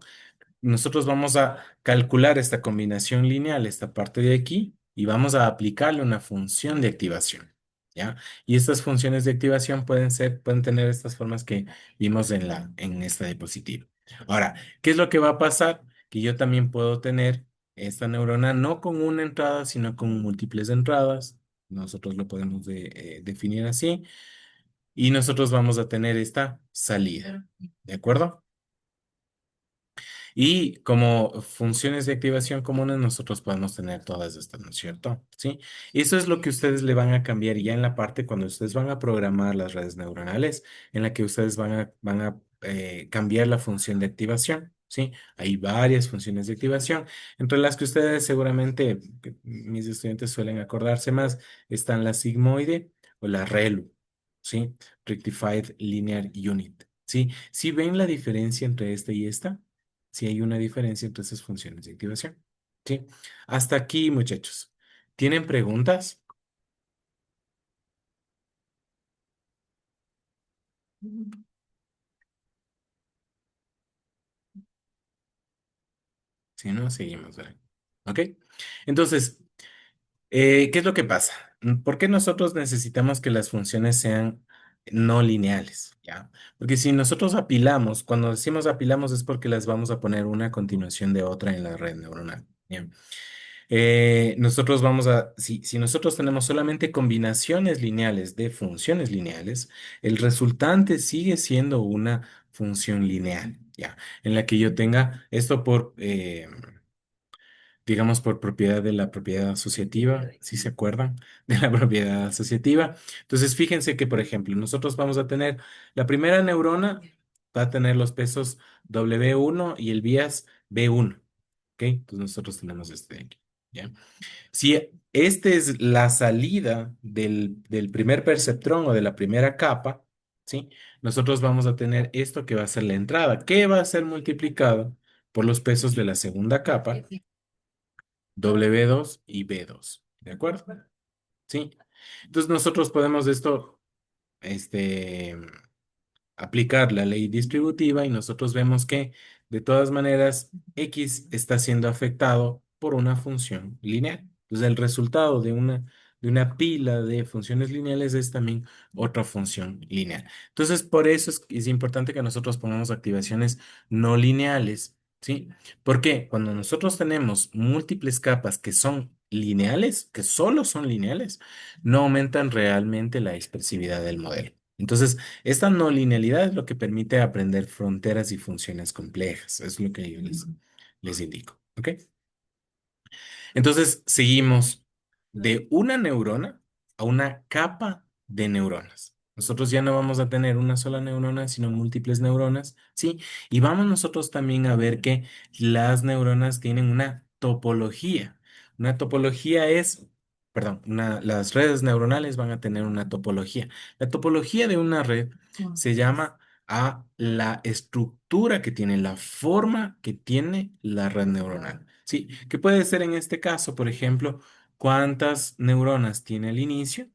nosotros vamos a calcular esta combinación lineal, esta parte de aquí, y vamos a aplicarle una función de activación, ¿ya? Y estas funciones de activación pueden tener estas formas que vimos en esta diapositiva. Ahora, ¿qué es lo que va a pasar? Que yo también puedo tener esta neurona no con una entrada, sino con múltiples entradas. Nosotros lo podemos definir así y nosotros vamos a tener esta salida, ¿de acuerdo? Y como funciones de activación comunes, nosotros podemos tener todas estas, ¿no es cierto? ¿Sí? Eso es lo que ustedes le van a cambiar ya en la parte cuando ustedes van a programar las redes neuronales, en la que ustedes van a cambiar la función de activación. ¿Sí? Hay varias funciones de activación, entre las que ustedes seguramente, que mis estudiantes suelen acordarse más, están la sigmoide o la ReLU, ¿sí? Rectified Linear Unit. ¿Sí? ¿Sí ven la diferencia entre esta y esta? Si hay una diferencia entre esas funciones de activación. ¿Sí? Hasta aquí, muchachos. ¿Tienen preguntas? Si no, seguimos, ¿verdad? ¿Ok? Entonces, ¿qué es lo que pasa? ¿Por qué nosotros necesitamos que las funciones sean no lineales? ¿Ya? Porque si nosotros apilamos, cuando decimos apilamos es porque las vamos a poner una a continuación de otra en la red neuronal. Bien. Nosotros si nosotros tenemos solamente combinaciones lineales de funciones lineales, el resultante sigue siendo una función lineal, ¿ya? En la que yo tenga esto digamos, por propiedad de la propiedad asociativa, si se acuerdan de la propiedad asociativa. Entonces, fíjense que, por ejemplo, nosotros vamos a tener la primera neurona, va a tener los pesos W1 y el vías B1, ¿ok? Entonces, nosotros tenemos este de aquí, ¿ya? Si esta es la salida del primer perceptrón o de la primera capa, ¿sí? Nosotros vamos a tener esto que va a ser la entrada, que va a ser multiplicado por los pesos de la segunda capa, W2 y B2, ¿de acuerdo? ¿Sí? Entonces nosotros podemos esto, este, aplicar la ley distributiva y nosotros vemos que de todas maneras X está siendo afectado por una función lineal. Entonces el resultado de una pila de funciones lineales es también otra función lineal. Entonces por eso es importante que nosotros pongamos activaciones no lineales, ¿sí? Porque cuando nosotros tenemos múltiples capas que son lineales, que solo son lineales, no aumentan realmente la expresividad del modelo. Entonces, esta no linealidad es lo que permite aprender fronteras y funciones complejas. Es lo que yo les indico. ¿Ok? Entonces, seguimos de una neurona a una capa de neuronas. Nosotros ya no vamos a tener una sola neurona, sino múltiples neuronas, ¿sí? Y vamos nosotros también a ver que las neuronas tienen una topología. Una topología es, perdón, las redes neuronales van a tener una topología. La topología de una red se llama a la estructura que tiene, la forma que tiene la red neuronal. Sí, que puede ser en este caso, por ejemplo, cuántas neuronas tiene al inicio,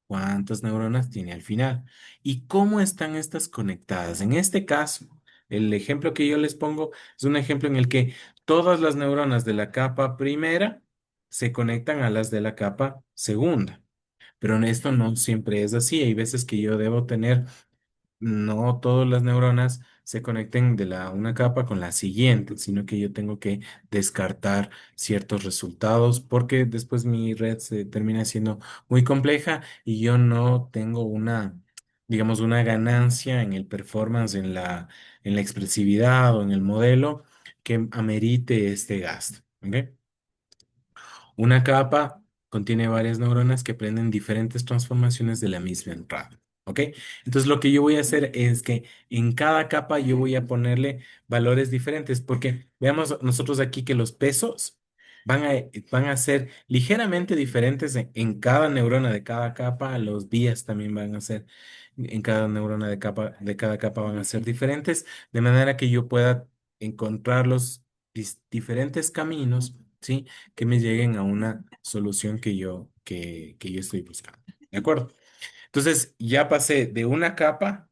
cuántas neuronas tiene al final y cómo están estas conectadas. En este caso, el ejemplo que yo les pongo es un ejemplo en el que todas las neuronas de la capa primera se conectan a las de la capa segunda. Pero en esto no siempre es así. Hay veces que yo debo tener, no todas las neuronas se conecten de una capa con la siguiente, sino que yo tengo que descartar ciertos resultados porque después mi red se termina siendo muy compleja y yo no tengo digamos, una ganancia en el performance, en la expresividad o en el modelo que amerite este gasto. ¿Ok? Una capa contiene varias neuronas que aprenden diferentes transformaciones de la misma entrada. ¿Ok? Entonces lo que yo voy a hacer es que en cada capa yo voy a ponerle valores diferentes porque veamos nosotros aquí que los pesos van a ser ligeramente diferentes en cada neurona de cada capa. Los días también van a ser en cada neurona de cada capa van a ser diferentes, de manera que yo pueda encontrar los diferentes caminos, ¿sí? Que me lleguen a una solución que yo estoy buscando. ¿De acuerdo? Entonces, ya pasé de una capa,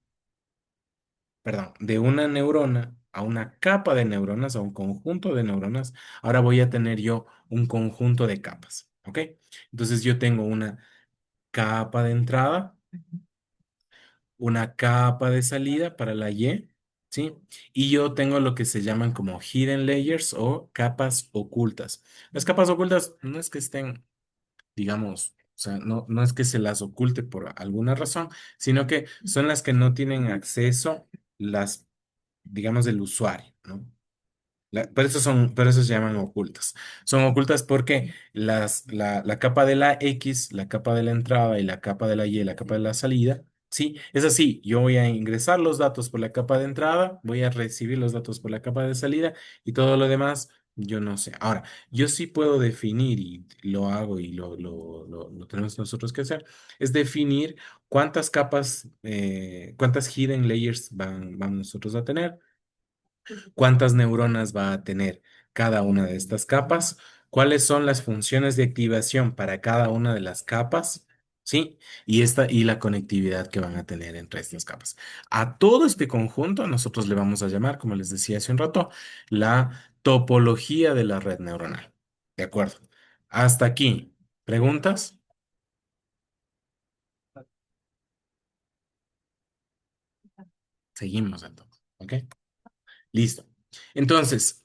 perdón, de una neurona a una capa de neuronas, a un conjunto de neuronas. Ahora voy a tener yo un conjunto de capas, ¿ok? Entonces, yo tengo una capa de entrada, una capa de salida para la Y, ¿sí? Y yo tengo lo que se llaman como hidden layers o capas ocultas. Las capas ocultas no es que estén, digamos, o sea, no es que se las oculte por alguna razón, sino que son las que no tienen acceso las, digamos, del usuario, ¿no? Por eso se llaman ocultas. Son ocultas porque la capa de la X, la capa de la entrada y la capa de la Y, la capa de la salida, sí, es así. Yo voy a ingresar los datos por la capa de entrada, voy a recibir los datos por la capa de salida y todo lo demás, yo no sé. Ahora, yo sí puedo definir y lo hago y lo tenemos nosotros que hacer, es definir cuántas capas, cuántas hidden layers van nosotros a tener, cuántas neuronas va a tener cada una de estas capas, cuáles son las funciones de activación para cada una de las capas, ¿sí? Y la conectividad que van a tener entre estas capas. A todo este conjunto nosotros le vamos a llamar, como les decía hace un rato, la topología de la red neuronal. ¿De acuerdo? Hasta aquí. ¿Preguntas? Seguimos entonces. ¿Ok? Listo. Entonces,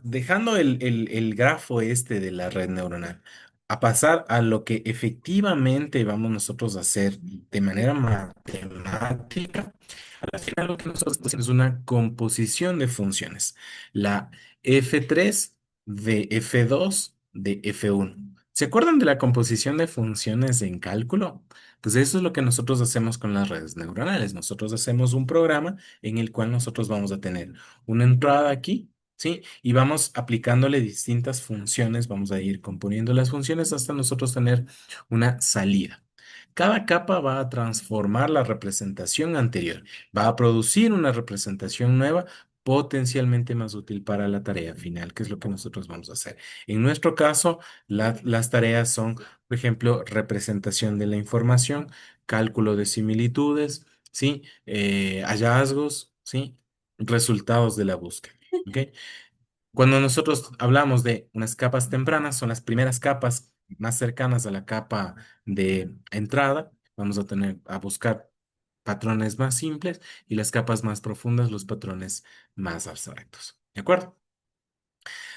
dejando el grafo este de la red neuronal, a pasar a lo que efectivamente vamos nosotros a hacer de manera matemática, al final lo que nosotros hacemos es una composición de funciones. La F3 de F2 de F1. ¿Se acuerdan de la composición de funciones en cálculo? Pues eso es lo que nosotros hacemos con las redes neuronales. Nosotros hacemos un programa en el cual nosotros vamos a tener una entrada aquí, ¿sí? Y vamos aplicándole distintas funciones, vamos a ir componiendo las funciones hasta nosotros tener una salida. Cada capa va a transformar la representación anterior, va a producir una representación nueva potencialmente más útil para la tarea final, que es lo que nosotros vamos a hacer. En nuestro caso, las tareas son, por ejemplo, representación de la información, cálculo de similitudes, ¿sí? Hallazgos, ¿sí? Resultados de la búsqueda. ¿Ok? Cuando nosotros hablamos de unas capas tempranas, son las primeras capas más cercanas a la capa de entrada. Vamos a tener a buscar patrones más simples y las capas más profundas, los patrones más abstractos. ¿De acuerdo?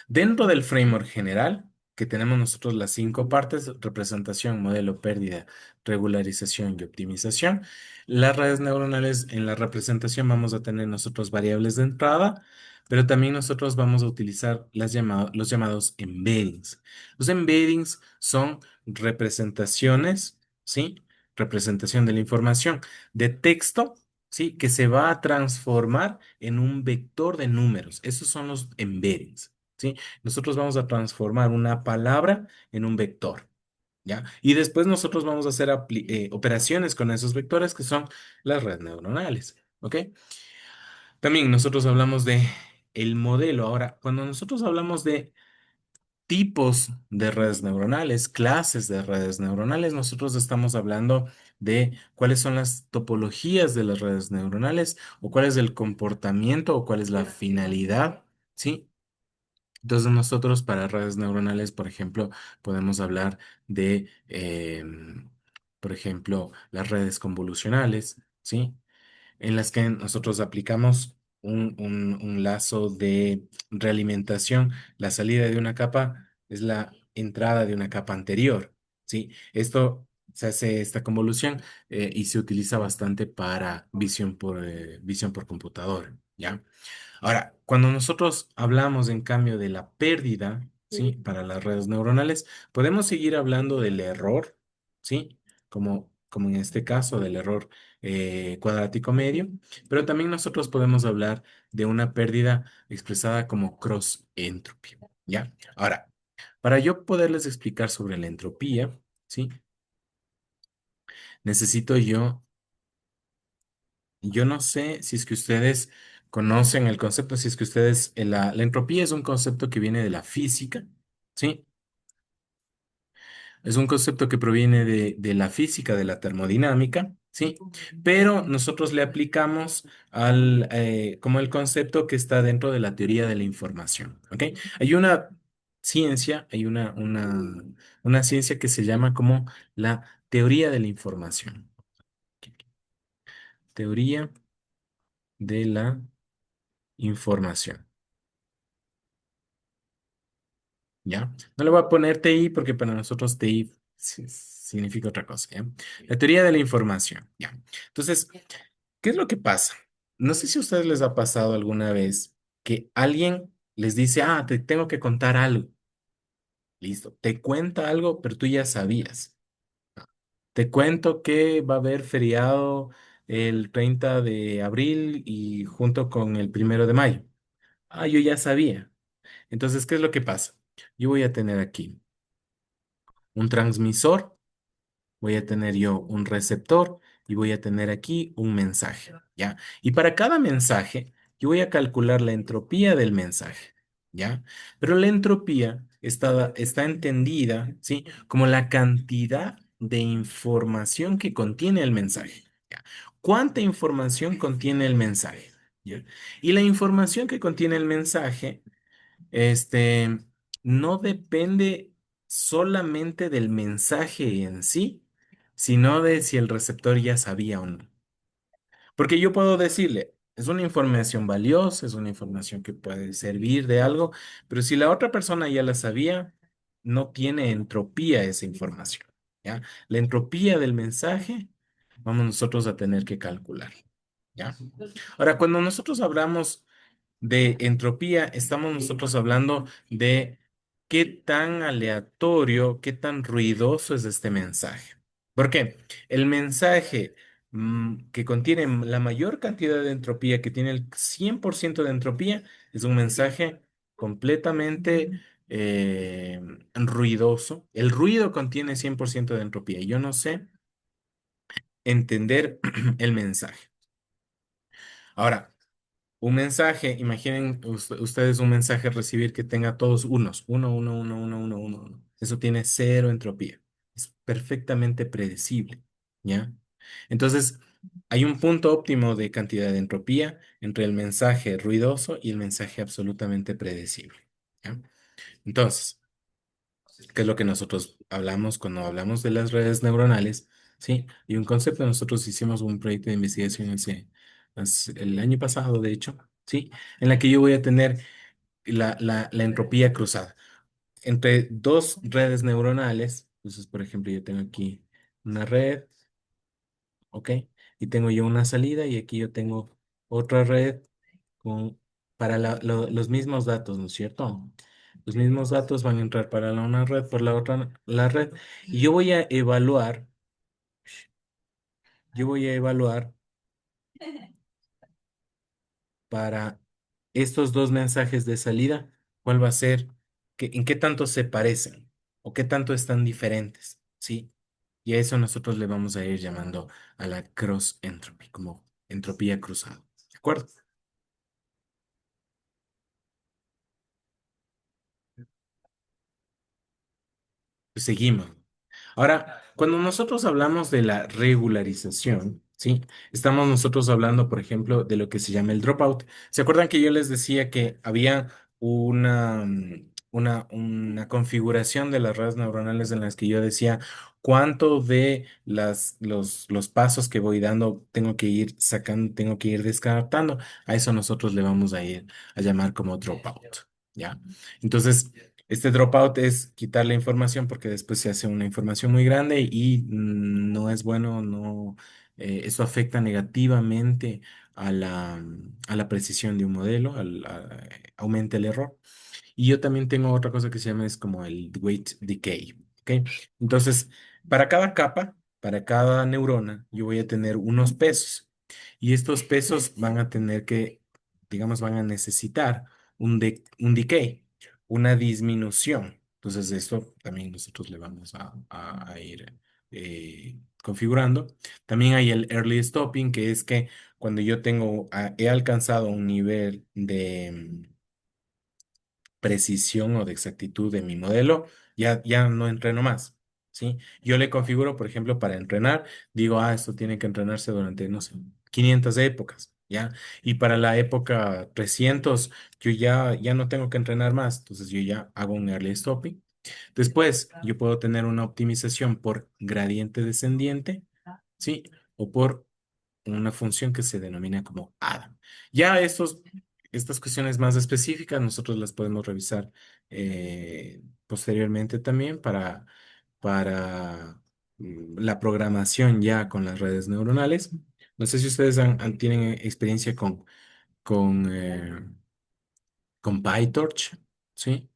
Dentro del framework general, que tenemos nosotros las cinco partes, representación, modelo, pérdida, regularización y optimización, las redes neuronales en la representación vamos a tener nosotros variables de entrada, pero también nosotros vamos a utilizar los llamados embeddings. Los embeddings son representaciones, ¿sí? Representación de la información de texto ¿sí? Que se va a transformar en un vector de números. Esos son los embeddings, ¿sí? Nosotros vamos a transformar una palabra en un vector, ¿ya? Y después nosotros vamos a hacer operaciones con esos vectores que son las redes neuronales, ¿ok? También nosotros hablamos de el modelo. Ahora, cuando nosotros hablamos de tipos de redes neuronales, clases de redes neuronales, nosotros estamos hablando de cuáles son las topologías de las redes neuronales o cuál es el comportamiento o cuál es la finalidad, ¿sí? Entonces nosotros para redes neuronales, por ejemplo, podemos hablar de, por ejemplo, las redes convolucionales, ¿sí? En las que nosotros aplicamos un lazo de realimentación. La salida de una capa es la entrada de una capa anterior, ¿sí? Esto se hace esta convolución y se utiliza bastante para visión por computador, ¿ya? Ahora, cuando nosotros hablamos en cambio de la pérdida, ¿sí? Para las redes neuronales, podemos seguir hablando del error, ¿sí? Como en este caso del error cuadrático medio, pero también nosotros podemos hablar de una pérdida expresada como cross entropy, ¿ya? Ahora, para yo poderles explicar sobre la entropía, ¿sí? Necesito yo no sé si es que ustedes conocen el concepto, si es que ustedes, la entropía es un concepto que viene de la física, ¿sí? Es un concepto que proviene de la física, de la termodinámica, ¿sí? Pero nosotros le aplicamos como el concepto que está dentro de la teoría de la información, ¿ok? Hay una ciencia, una ciencia que se llama como la teoría de la información. Teoría de la información. ¿Ya? No le voy a poner TI porque para nosotros TI significa otra cosa, ¿ya? La teoría de la información, ¿ya? Entonces, ¿qué es lo que pasa? No sé si a ustedes les ha pasado alguna vez que alguien les dice, ah, te tengo que contar algo. Listo, te cuenta algo, pero tú ya sabías. Te cuento que va a haber feriado el 30 de abril y junto con el 1 de mayo. Ah, yo ya sabía. Entonces, ¿qué es lo que pasa? Yo voy a tener aquí un transmisor, voy a tener yo un receptor y voy a tener aquí un mensaje, ¿ya? Y para cada mensaje, yo voy a calcular la entropía del mensaje, ¿ya? Pero la entropía está entendida, ¿sí? Como la cantidad de información que contiene el mensaje, ¿ya? ¿Cuánta información contiene el mensaje? ¿Ya? Y la información que contiene el mensaje no depende solamente del mensaje en sí, sino de si el receptor ya sabía o no. Porque yo puedo decirle, es una información valiosa, es una información que puede servir de algo, pero si la otra persona ya la sabía, no tiene entropía esa información, ¿ya? La entropía del mensaje, vamos nosotros a tener que calcular, ¿ya? Ahora, cuando nosotros hablamos de entropía, estamos nosotros hablando de qué tan aleatorio, qué tan ruidoso es este mensaje. ¿Por qué? El mensaje que contiene la mayor cantidad de entropía, que tiene el 100% de entropía, es un mensaje completamente ruidoso. El ruido contiene 100% de entropía. Yo no sé entender el mensaje. Ahora, un mensaje, imaginen ustedes un mensaje recibir que tenga todos unos, uno, uno, uno, uno, uno, uno, uno. Eso tiene cero entropía. Es perfectamente predecible, ¿ya? Entonces, hay un punto óptimo de cantidad de entropía entre el mensaje ruidoso y el mensaje absolutamente predecible, ¿ya? Entonces, ¿qué es lo que nosotros hablamos cuando hablamos de las redes neuronales? Sí, y un concepto, nosotros hicimos un proyecto de investigación el año pasado, de hecho, sí, en la que yo voy a tener la entropía cruzada entre dos redes neuronales. Entonces, por ejemplo, yo tengo aquí una red, ¿ok? Y tengo yo una salida y aquí yo tengo otra red con, para los mismos datos, ¿no es cierto? Los mismos datos van a entrar para una red, por la otra la red. Y yo voy a evaluar Para estos dos mensajes de salida, ¿cuál va a ser? ¿En qué tanto se parecen? ¿O qué tanto están diferentes? ¿Sí? Y a eso nosotros le vamos a ir llamando a la cross entropy, como entropía cruzada. ¿De acuerdo? Pues seguimos. Ahora, cuando nosotros hablamos de la regularización, ¿sí? Estamos nosotros hablando, por ejemplo, de lo que se llama el dropout. ¿Se acuerdan que yo les decía que había una configuración de las redes neuronales en las que yo decía cuánto de los pasos que voy dando tengo que ir sacando, tengo que ir descartando? A eso nosotros le vamos a ir a llamar como dropout, ¿ya? Entonces, este dropout es quitar la información porque después se hace una información muy grande y no es bueno, no, eso afecta negativamente a la precisión de un modelo, aumenta el error. Y yo también tengo otra cosa que se llama es como el weight decay, ¿ok? Entonces, para cada capa, para cada neurona, yo voy a tener unos pesos y estos pesos van a tener que, digamos, van a necesitar un decay, una disminución. Entonces, esto también nosotros le vamos a ir configurando. También hay el early stopping, que es que cuando yo he alcanzado un nivel de precisión o de exactitud de mi modelo, ya no entreno más, ¿sí? Yo le configuro, por ejemplo, para entrenar, digo, esto tiene que entrenarse durante, no sé, 500 épocas, ¿ya? Y para la época 300 yo ya no tengo que entrenar más, entonces yo ya hago un early stopping. Después, yo puedo tener una optimización por gradiente descendiente, ¿sí? O por una función que se denomina como Adam. Ya estas cuestiones más específicas nosotros las podemos revisar posteriormente también para la programación ya con las redes neuronales. No sé si ustedes tienen experiencia con, con PyTorch, ¿sí?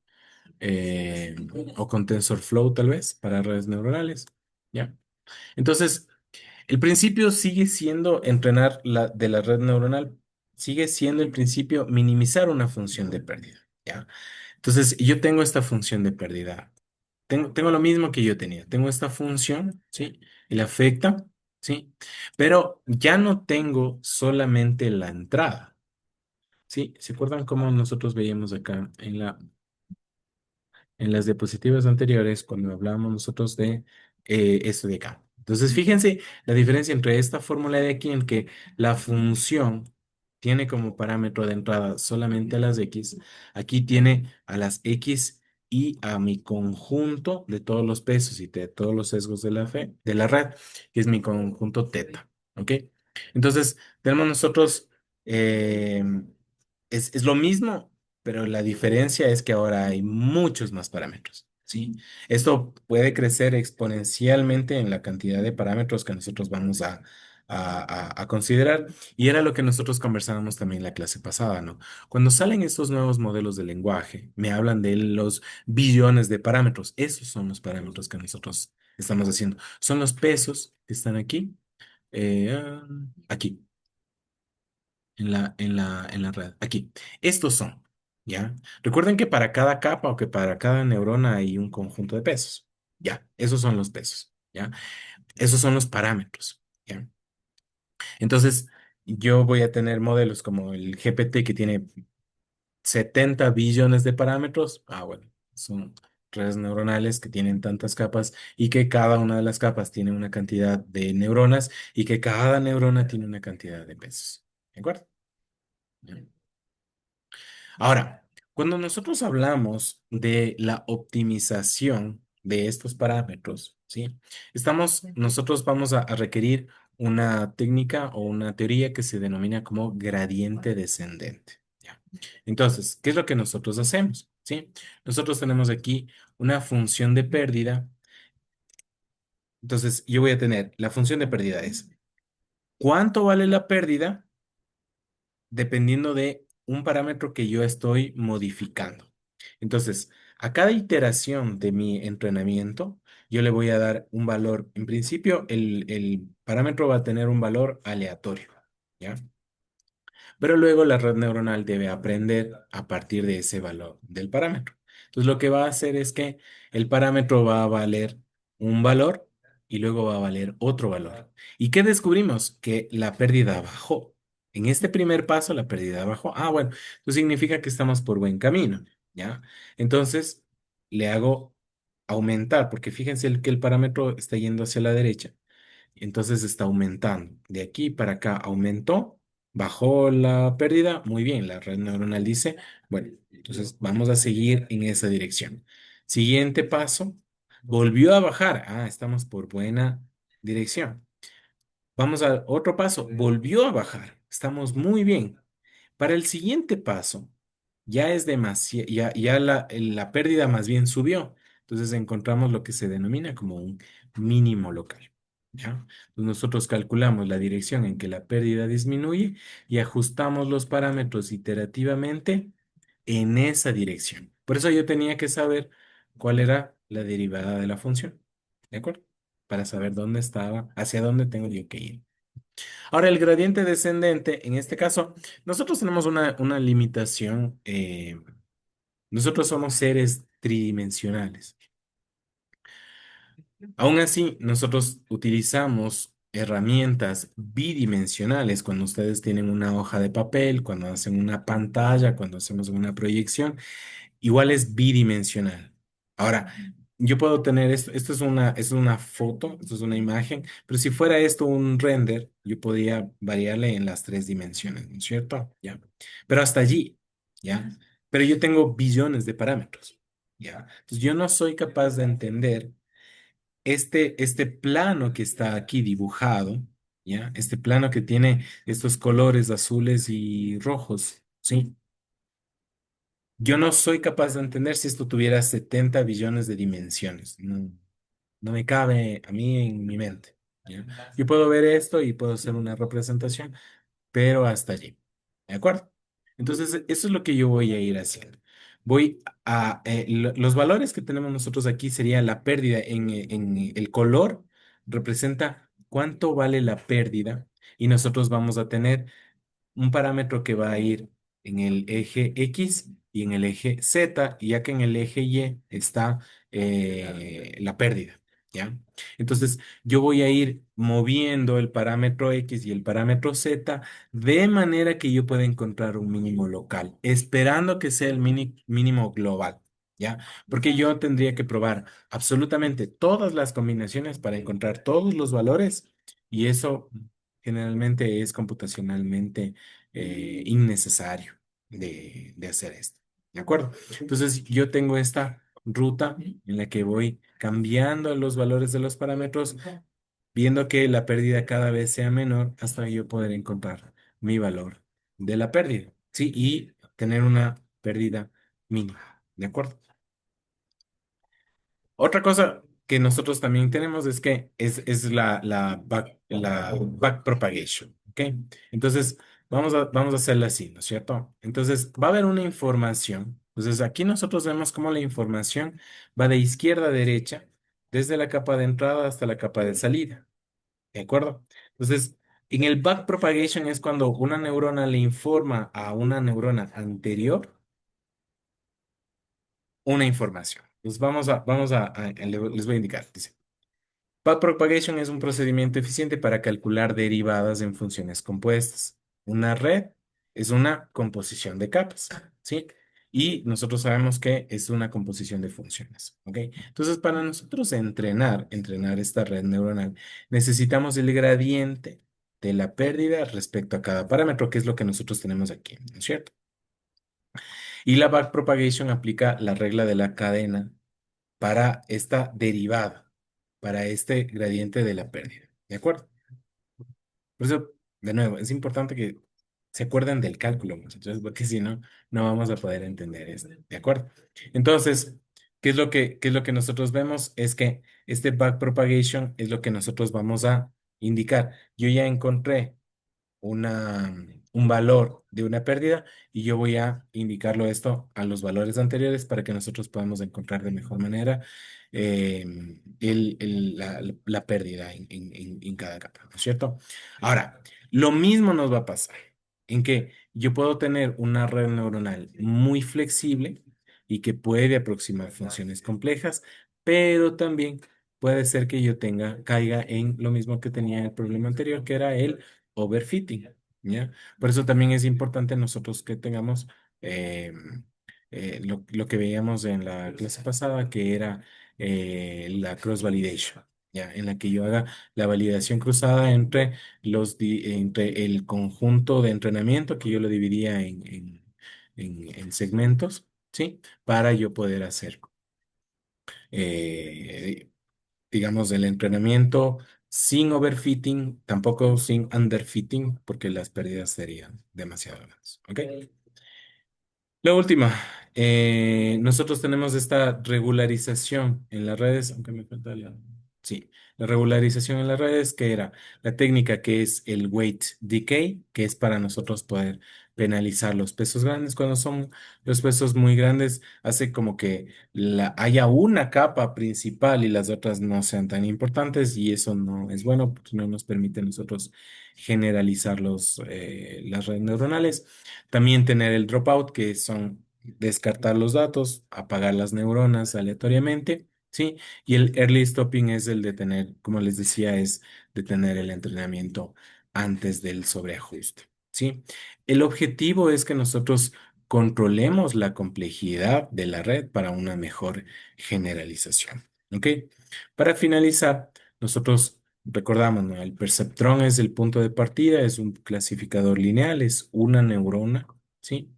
Eh, o con TensorFlow tal vez para redes neuronales, ¿ya? Entonces, el principio sigue siendo entrenar de la red neuronal, sigue siendo el principio minimizar una función de pérdida, ¿ya? Entonces, yo tengo esta función de pérdida. Tengo lo mismo que yo tenía. Tengo esta función, ¿sí? Y la afecta, ¿sí? Pero ya no tengo solamente la entrada, ¿sí? ¿Se acuerdan cómo nosotros veíamos acá en las diapositivas anteriores cuando hablábamos nosotros de esto de acá? Entonces, fíjense la diferencia entre esta fórmula de aquí en que la función tiene como parámetro de entrada solamente a las X, aquí tiene a las X y a mi conjunto de todos los pesos y de todos los sesgos de la red, que es mi conjunto teta, ¿ok? Entonces, tenemos nosotros, eh, es lo mismo, pero la diferencia es que ahora hay muchos más parámetros, ¿sí? Esto puede crecer exponencialmente en la cantidad de parámetros que nosotros vamos a considerar. Y era lo que nosotros conversábamos también en la clase pasada, ¿no? Cuando salen estos nuevos modelos de lenguaje, me hablan de los billones de parámetros. Esos son los parámetros que nosotros estamos haciendo. Son los pesos que están aquí, aquí en la red. Aquí. Estos son, ¿ya? Recuerden que para cada capa o que para cada neurona hay un conjunto de pesos. Ya, esos son los pesos, ¿ya? Esos son los parámetros, ¿ya? Entonces, yo voy a tener modelos como el GPT que tiene 70 billones de parámetros. Bueno, son redes neuronales que tienen tantas capas y que cada una de las capas tiene una cantidad de neuronas y que cada neurona tiene una cantidad de pesos. ¿De acuerdo? ¿Ya? Ahora, cuando nosotros hablamos de la optimización de estos parámetros, ¿sí? Nosotros vamos a requerir una técnica o una teoría que se denomina como gradiente descendente, ¿ya? Entonces, ¿qué es lo que nosotros hacemos? ¿Sí? Nosotros tenemos aquí una función de pérdida. Entonces, yo voy a tener, la función de pérdida es, ¿cuánto vale la pérdida? Dependiendo de un parámetro que yo estoy modificando. Entonces, a cada iteración de mi entrenamiento, yo le voy a dar un valor. En principio, el parámetro va a tener un valor aleatorio, ¿ya? Pero luego la red neuronal debe aprender a partir de ese valor del parámetro. Entonces lo que va a hacer es que el parámetro va a valer un valor y luego va a valer otro valor. ¿Y qué descubrimos? Que la pérdida bajó. En este primer paso la pérdida bajó. Ah, bueno, eso significa que estamos por buen camino, ¿ya? Entonces le hago aumentar, porque fíjense que el parámetro está yendo hacia la derecha. Entonces está aumentando. De aquí para acá aumentó, bajó la pérdida. Muy bien, la red neuronal dice, bueno, entonces vamos a seguir en esa dirección. Siguiente paso, volvió a bajar. Ah, estamos por buena dirección. Vamos a otro paso, volvió a bajar. Estamos muy bien. Para el siguiente paso, ya es demasiado, ya la pérdida más bien subió. Entonces encontramos lo que se denomina como un mínimo local. ¿Ya? Pues nosotros calculamos la dirección en que la pérdida disminuye y ajustamos los parámetros iterativamente en esa dirección. Por eso yo tenía que saber cuál era la derivada de la función. ¿De acuerdo? Para saber dónde estaba, hacia dónde tengo yo que ir. Ahora, el gradiente descendente, en este caso, nosotros tenemos una limitación. Nosotros somos seres tridimensionales. Aún así, nosotros utilizamos herramientas bidimensionales cuando ustedes tienen una hoja de papel, cuando hacen una pantalla, cuando hacemos una proyección. Igual es bidimensional. Ahora, yo puedo tener esto es una foto, esto es una imagen, pero si fuera esto un render, yo podría variarle en las tres dimensiones, ¿no es cierto? Ya. Pero hasta allí, ¿ya? Pero yo tengo billones de parámetros, ¿ya? Entonces yo no soy capaz de entender este plano que está aquí dibujado, ¿ya? Este plano que tiene estos colores azules y rojos, ¿sí? Yo no soy capaz de entender si esto tuviera 70 billones de dimensiones. No, no me cabe a mí en mi mente. ¿Ya? Yo puedo ver esto y puedo hacer una representación, pero hasta allí. ¿De acuerdo? Entonces, eso es lo que yo voy a ir haciendo. Los valores que tenemos nosotros aquí sería la pérdida en el color, representa cuánto vale la pérdida y nosotros vamos a tener un parámetro que va a ir en el eje X y en el eje Z, y ya que en el eje Y está la pérdida, ¿ya? Entonces, yo voy a ir moviendo el parámetro X y el parámetro Z de manera que yo pueda encontrar un mínimo local, esperando que sea el mínimo global, ¿ya? Porque yo tendría que probar absolutamente todas las combinaciones para encontrar todos los valores, y eso generalmente es computacionalmente innecesario de hacer esto. ¿De acuerdo? Entonces, yo tengo esta ruta en la que voy cambiando los valores de los parámetros, viendo que la pérdida cada vez sea menor hasta yo poder encontrar mi valor de la pérdida, ¿sí? Y tener una pérdida mínima. ¿De acuerdo? Otra cosa que nosotros también tenemos es que es la backpropagation, ¿ok? Entonces, vamos a hacerla así, ¿no es cierto? Entonces, va a haber una información. Entonces, aquí nosotros vemos cómo la información va de izquierda a derecha, desde la capa de entrada hasta la capa de salida, ¿de acuerdo? Entonces, en el backpropagation es cuando una neurona le informa a una neurona anterior una información. Entonces, les voy a indicar. Dice. Backpropagation es un procedimiento eficiente para calcular derivadas en funciones compuestas. Una red es una composición de capas, ¿sí? Y nosotros sabemos que es una composición de funciones, ¿ok? Entonces, para nosotros entrenar esta red neuronal, necesitamos el gradiente de la pérdida respecto a cada parámetro, que es lo que nosotros tenemos aquí, ¿no es cierto? Y la backpropagation aplica la regla de la cadena para esta derivada, para este gradiente de la pérdida. ¿De acuerdo? Por eso, de nuevo, es importante que se acuerden del cálculo, muchachos, porque si no, no vamos a poder entender esto. ¿De acuerdo? Entonces, qué es lo que nosotros vemos? Es que este backpropagation es lo que nosotros vamos a indicar. Yo ya encontré una, un valor de una pérdida y yo voy a indicarlo esto a los valores anteriores para que nosotros podamos encontrar de mejor manera la pérdida en cada capa, ¿no es cierto? Ahora, Lo mismo nos va a pasar en que yo puedo tener una red neuronal muy flexible y que puede aproximar funciones complejas, pero también puede ser que yo caiga en lo mismo que tenía en el problema anterior, que era el overfitting, ¿ya? Por eso también es importante nosotros que tengamos eh, lo que veíamos en la clase pasada, que era la cross validation, ¿ya? En la que yo haga la validación cruzada entre el conjunto de entrenamiento que yo lo dividía en segmentos, ¿sí? Para yo poder hacer, eh, digamos, el entrenamiento sin overfitting, tampoco sin underfitting, porque las pérdidas serían demasiado grandes, ¿ok? La última, nosotros tenemos esta regularización en las redes, aunque me falta Sí, la regularización en las redes, que era la técnica que es el weight decay, que es para nosotros poder penalizar los pesos grandes. Cuando son los pesos muy grandes, hace como que haya una capa principal y las otras no sean tan importantes, y eso no es bueno porque no nos permite a nosotros generalizar las redes neuronales. También tener el dropout, que son descartar los datos, apagar las neuronas aleatoriamente, ¿sí? Y el early stopping es el de tener, como les decía, es de tener el entrenamiento antes del sobreajuste, ¿sí? El objetivo es que nosotros controlemos la complejidad de la red para una mejor generalización, ¿ok? Para finalizar, nosotros recordamos, ¿no? El perceptrón es el punto de partida, es un clasificador lineal, es una neurona, ¿sí?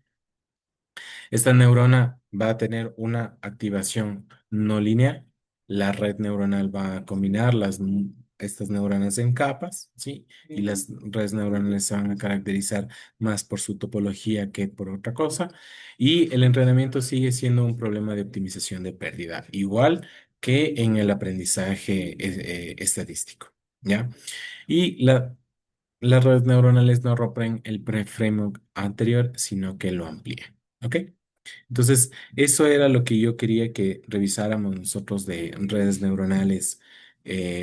Esta neurona va a tener una activación no lineal. La red neuronal va a combinar estas neuronas en capas, ¿sí? Y las redes neuronales se van a caracterizar más por su topología que por otra cosa. Y el entrenamiento sigue siendo un problema de optimización de pérdida, igual que en el aprendizaje estadístico, ¿ya? Y las redes neuronales no rompen el pre-framework anterior, sino que lo amplían. ¿Ok? Entonces, eso era lo que yo quería que revisáramos nosotros de redes neuronales,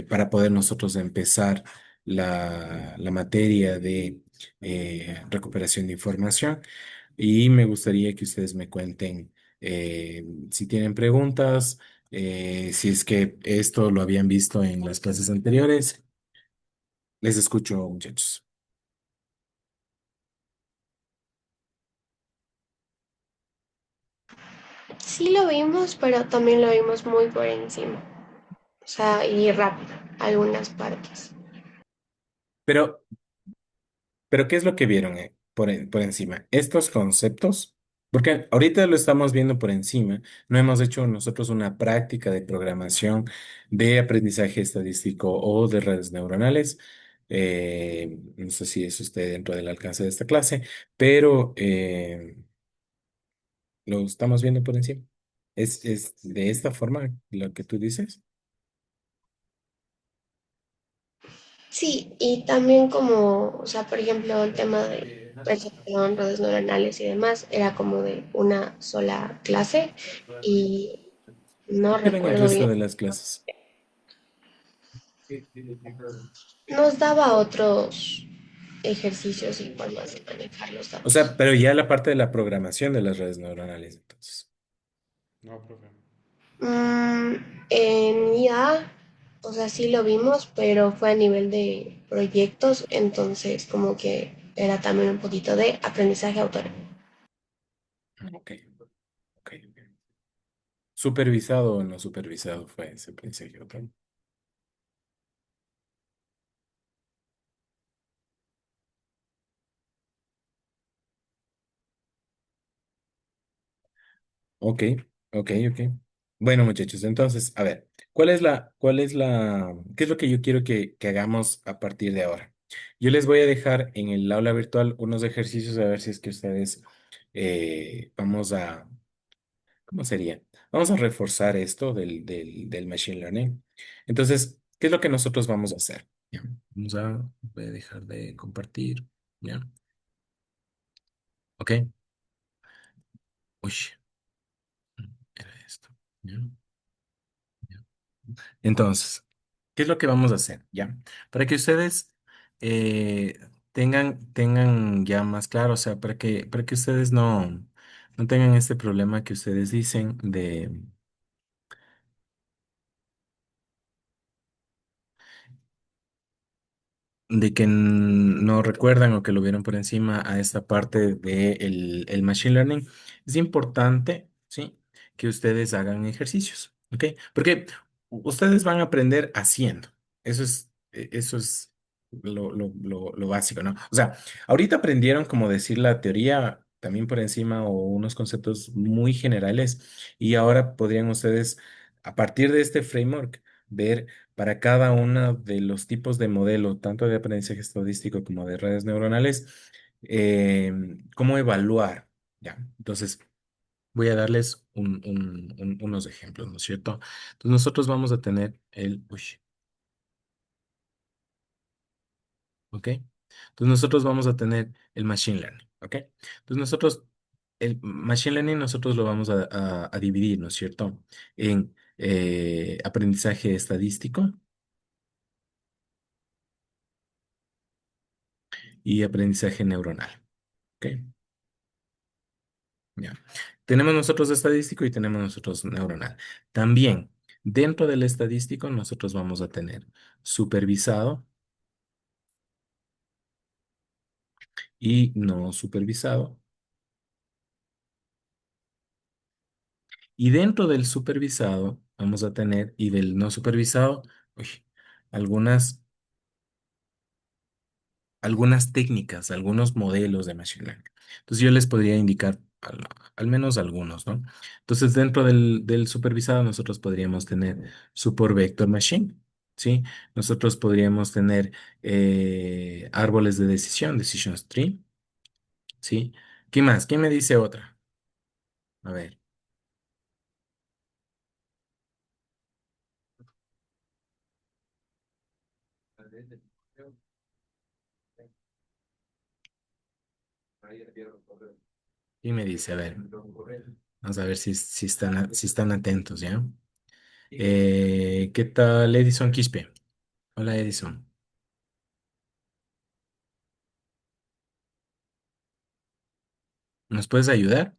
para poder nosotros empezar la materia de recuperación de información. Y me gustaría que ustedes me cuenten si tienen preguntas, si es que esto lo habían visto en las clases anteriores. Les escucho, muchachos. Sí lo vimos, pero también lo vimos muy por encima. O sea, y rápido, algunas partes. Pero Pero ¿qué es lo que vieron por encima? Estos conceptos, porque ahorita lo estamos viendo por encima, no hemos hecho nosotros una práctica de programación de aprendizaje estadístico o de redes neuronales. No sé si eso esté dentro del alcance de esta clase, pero lo estamos viendo por encima. ¿Es de esta forma lo que tú dices? Sí, y también como, o sea, por ejemplo, el tema de percepción, redes neuronales y demás, era como de una sola clase y no ¿Qué ven el recuerdo resto bien. de las clases? Nos daba otros ejercicios y formas de manejar los O datos. sea, pero ya la parte de la programación de las redes neuronales, entonces. Mm, en IA, o sea, sí lo vimos, pero fue a nivel de proyectos, entonces como que era también un poquito de aprendizaje autónomo. Ok, ok, ok. ¿Supervisado o no supervisado fue ese principio? Ok, ok, ok. Ok. Bueno, muchachos, entonces, a ver, qué es lo que yo quiero que hagamos a partir de ahora? Yo les voy a dejar en el aula virtual unos ejercicios a ver si es que ustedes ¿cómo sería? Vamos a reforzar esto del Machine Learning. Entonces, ¿qué es lo que nosotros vamos a hacer? Ya, voy a dejar de compartir, ¿ya? ¿Ok? Uy, era esto. ¿Ya? ¿Ya? Entonces, ¿qué es lo que vamos a hacer? ¿Ya? Para que ustedes tengan ya más claro, o sea, para que ustedes no tengan este problema que ustedes dicen de que no recuerdan o que lo vieron por encima a esta parte de el machine learning, es importante, ¿sí? Que ustedes hagan ejercicios, ¿ok? Porque ustedes van a aprender haciendo. Eso es lo básico, ¿no? O sea, ahorita aprendieron como decir la teoría también por encima o unos conceptos muy generales y ahora podrían ustedes, a partir de este framework, ver para cada uno de los tipos de modelo, tanto de aprendizaje estadístico como de redes neuronales, cómo evaluar, ¿ya? Entonces, voy a darles unos ejemplos, ¿no es cierto? Entonces, nosotros vamos a tener ¿ok? Entonces, nosotros vamos a tener el machine learning, ¿ok? Entonces, el machine learning nosotros lo vamos a dividir, ¿no es cierto? En aprendizaje estadístico y aprendizaje neuronal, ¿ok? Ya. Tenemos nosotros estadístico y tenemos nosotros neuronal. También, dentro del estadístico, nosotros vamos a tener supervisado y no supervisado. Y dentro del supervisado, vamos a tener, y del no supervisado, uy, algunas algunas técnicas, algunos modelos de Machine Learning. Entonces yo les podría indicar al menos algunos, ¿no? Entonces dentro del supervisado nosotros podríamos tener Support Vector Machine, ¿sí? Nosotros podríamos tener árboles de decisión, Decision Tree, ¿sí? ¿Qué más? ¿Quién me dice otra? A ver, ¿quién me dice? A ver, vamos a ver si están atentos, ¿ya? ¿Qué tal Edison Quispe? Hola Edison, ¿nos puedes ayudar?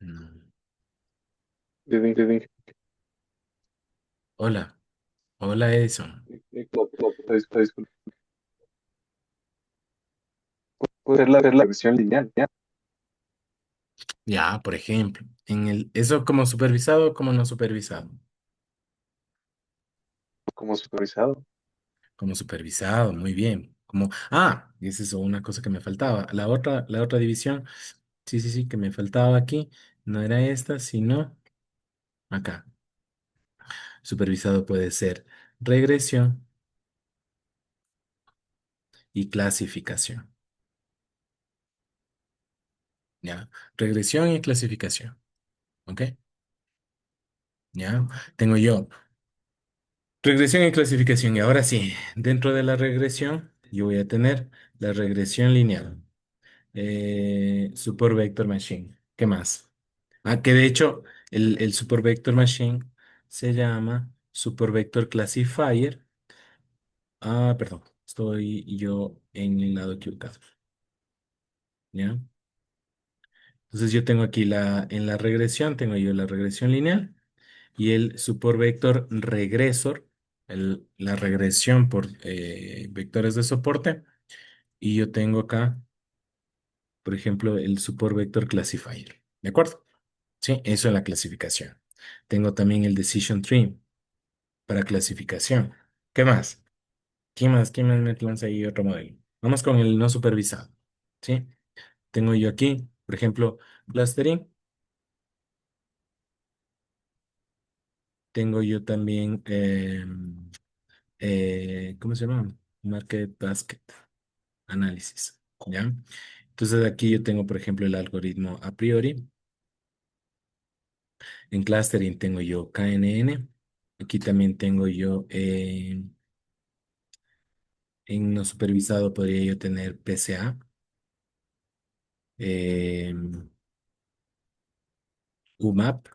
Mm. Desde Hola, hola Edison. disculpa, puede ser la versión lineal, ¿ya? Ya, por ejemplo, eso como supervisado o como no supervisado. Como supervisado, Como supervisado, muy bien. Esa es una cosa que me faltaba. La otra división, sí, sí, sí, que me faltaba aquí. No era esta, sino acá. Supervisado puede ser regresión y clasificación. Ya, regresión y clasificación. ¿Ok? Ya, tengo yo regresión y clasificación. Y ahora sí, dentro de la regresión, yo voy a tener la regresión lineal. Support Vector Machine. ¿Qué más? Que de hecho el Support Vector Machine se llama Support Vector Classifier. Perdón, estoy yo en el lado equivocado. ¿Ya? Entonces yo tengo aquí en la regresión, tengo yo la regresión lineal y el Support Vector Regresor, la regresión por vectores de soporte. Y yo tengo acá, por ejemplo, el Support Vector Classifier. ¿De acuerdo? Sí, eso es la clasificación. Tengo también el Decision Tree para clasificación. ¿Qué más? ¿Qué más? ¿Quién más me lanza ahí otro modelo? Vamos con el no supervisado. ¿Sí? Tengo yo aquí, por ejemplo, clustering. Tengo yo también, ¿cómo se llama? Market Basket Análisis. ¿Ya? Entonces aquí yo tengo, por ejemplo, el algoritmo a priori. En clustering tengo yo KNN. Aquí también tengo yo en no supervisado podría yo tener PCA. UMAP,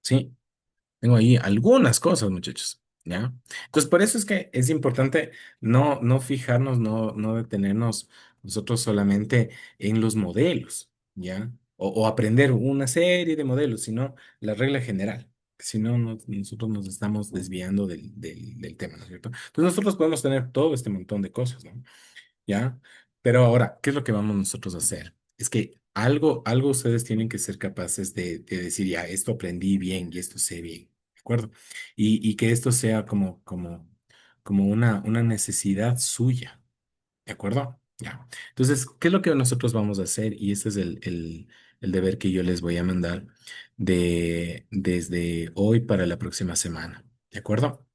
¿sí? Tengo ahí algunas cosas, muchachos, ¿ya? Entonces, por eso es que es importante no fijarnos, no detenernos nosotros solamente en los modelos, ¿ya? O aprender una serie de modelos, sino la regla general. Si no, nosotros nos estamos desviando del tema, ¿no es cierto? Entonces, nosotros podemos tener todo este montón de cosas, ¿no? ¿Ya? Pero ahora, ¿qué es lo que vamos nosotros a hacer? Es que algo ustedes tienen que ser capaces de decir, ya, esto aprendí bien y esto sé bien, ¿de acuerdo? Y que esto sea como una necesidad suya, ¿de acuerdo? Ya. Entonces, ¿qué es lo que nosotros vamos a hacer? Y este es el deber que yo les voy a mandar desde hoy para la próxima semana, ¿de acuerdo?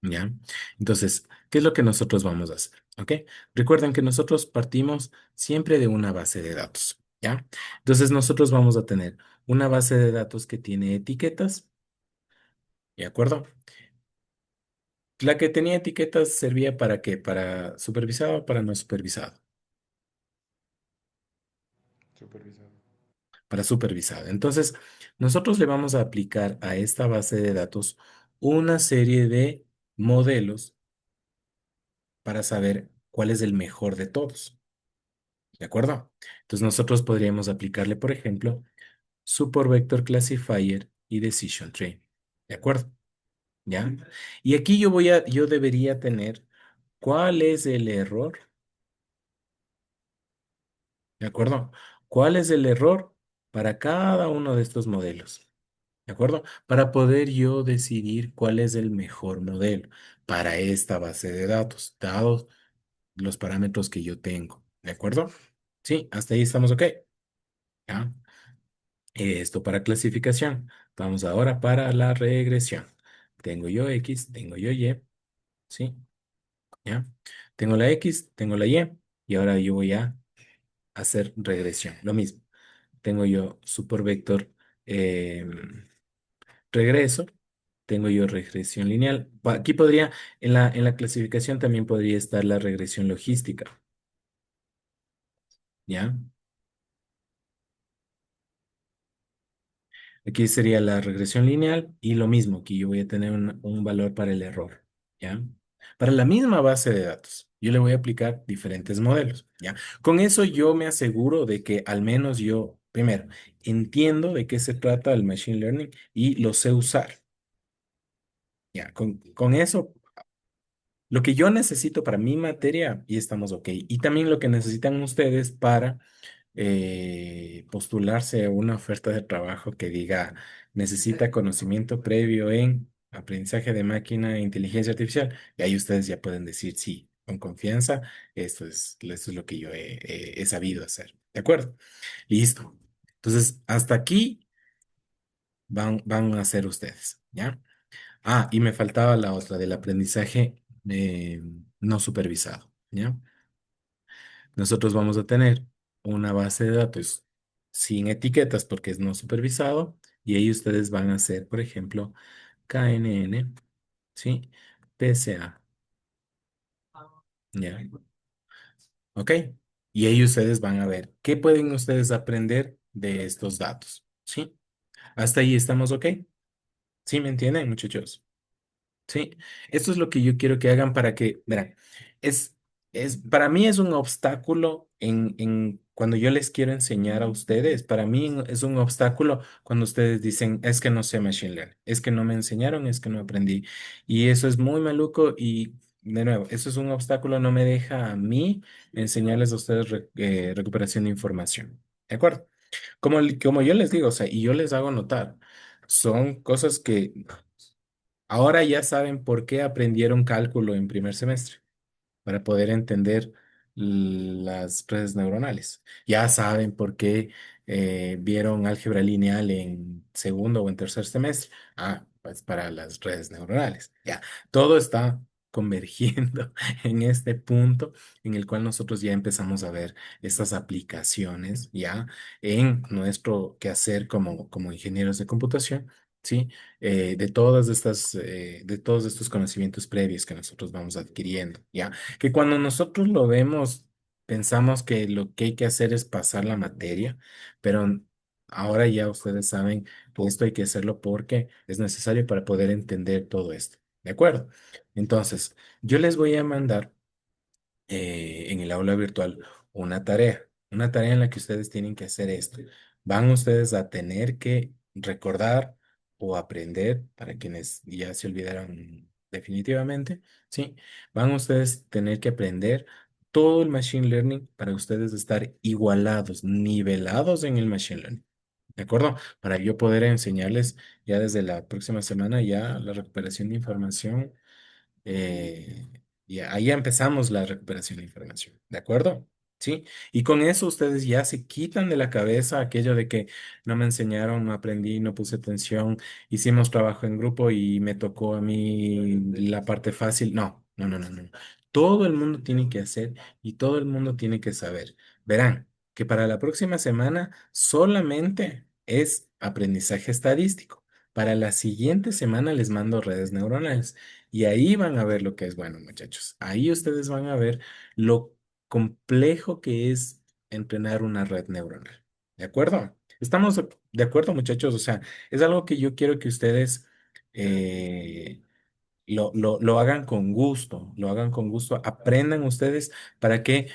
¿Ya? Entonces, ¿qué es lo que nosotros vamos a hacer? ¿Ok? Recuerden que nosotros partimos siempre de una base de datos, ¿ya? Entonces, nosotros vamos a tener una base de datos que tiene etiquetas, ¿de acuerdo? La que tenía etiquetas servía para qué? Para supervisado o para no supervisado. Supervisado. Para supervisado. Entonces, nosotros le vamos a aplicar a esta base de datos una serie de modelos para saber cuál es el mejor de todos. ¿De acuerdo? Entonces nosotros podríamos aplicarle, por ejemplo, Support Vector Classifier y Decision Tree. ¿De acuerdo? ¿Ya? Y aquí yo debería tener cuál es el error. ¿De acuerdo? ¿Cuál es el error para cada uno de estos modelos? ¿De acuerdo? Para poder yo decidir cuál es el mejor modelo para esta base de datos, dados los parámetros que yo tengo. ¿De acuerdo? Sí, hasta ahí estamos ok. ¿Ya? Esto para clasificación. Vamos ahora para la regresión. Tengo yo X, tengo yo Y, ¿sí? ¿Ya? Tengo la X, tengo la y ahora yo voy a hacer regresión. Lo mismo. Tengo yo supervector regreso, tengo yo regresión lineal. Aquí podría, en la clasificación también podría estar la regresión logística, ¿ya? Aquí sería la regresión lineal y lo mismo, aquí yo voy a tener un valor para el error, ¿ya? Para la misma base de datos, yo le voy a aplicar diferentes modelos, ¿ya? Con eso yo me aseguro de que al menos yo, primero, entiendo de qué se trata el machine learning y lo sé usar, ¿ya? Con eso, lo que yo necesito para mi materia, y estamos ok. Y también lo que necesitan ustedes para postularse a una oferta de trabajo que diga necesita conocimiento previo en aprendizaje de máquina e inteligencia artificial. Y ahí ustedes ya pueden decir sí, con confianza, esto es lo que yo he sabido hacer. ¿De acuerdo? Listo. Entonces, hasta aquí van a ser ustedes, ¿ya? Ah, y me faltaba la otra del aprendizaje no supervisado, ¿ya? Nosotros vamos a tener una base de datos sin etiquetas porque es no supervisado y ahí ustedes van a hacer, por ejemplo, KNN, ¿sí? PSA, ¿ya? ¿Ok? Y ahí ustedes van a ver qué pueden ustedes aprender de estos datos, ¿sí? Hasta ahí estamos, ¿ok? ¿Sí me entienden, muchachos? Sí, esto es lo que yo quiero que hagan para que, verán, es, para mí es un obstáculo en cuando yo les quiero enseñar a ustedes, para mí es un obstáculo cuando ustedes dicen, es que no sé Machine Learning, es que no me enseñaron, es que no aprendí. Y eso es muy maluco y, de nuevo, eso es un obstáculo, no me deja a mí enseñarles a ustedes recuperación de información. ¿De acuerdo? Como yo les digo, o sea, y yo les hago notar, son cosas que ahora ya saben por qué aprendieron cálculo en primer semestre, para poder entender las redes neuronales. Ya saben por qué vieron álgebra lineal en segundo o en tercer semestre. Ah, pues para las redes neuronales. Ya, todo está convergiendo en este punto en el cual nosotros ya empezamos a ver estas aplicaciones ya en nuestro quehacer como ingenieros de computación. ¿Sí? De todos estos conocimientos previos que nosotros vamos adquiriendo, ¿ya? Que cuando nosotros lo vemos pensamos que lo que hay que hacer es pasar la materia, pero ahora ya ustedes saben que esto hay que hacerlo porque es necesario para poder entender todo esto. ¿De acuerdo? Entonces, yo les voy a mandar en el aula virtual una tarea en la que ustedes tienen que hacer esto. Van ustedes a tener que recordar o aprender, para quienes ya se olvidaron definitivamente, ¿sí? Van ustedes a tener que aprender todo el Machine Learning para ustedes estar igualados, nivelados en el Machine Learning. ¿De acuerdo? Para yo poder enseñarles ya desde la próxima semana ya la recuperación de información eh, y ahí empezamos la recuperación de información, ¿de acuerdo? ¿Sí? Y con eso ustedes ya se quitan de la cabeza aquello de que no me enseñaron, no aprendí, no puse atención, hicimos trabajo en grupo y me tocó a mí la parte fácil. No, no, no, no, no. Todo el mundo tiene que hacer y todo el mundo tiene que saber. Verán que para la próxima semana solamente es aprendizaje estadístico. Para la siguiente semana les mando redes neuronales. Y ahí van a ver lo que es bueno, muchachos. Ahí ustedes van a ver lo complejo que es entrenar una red neuronal. ¿De acuerdo? ¿Estamos de acuerdo, muchachos? O sea, es algo que yo quiero que ustedes eh, lo hagan con gusto, lo hagan con gusto, aprendan ustedes para que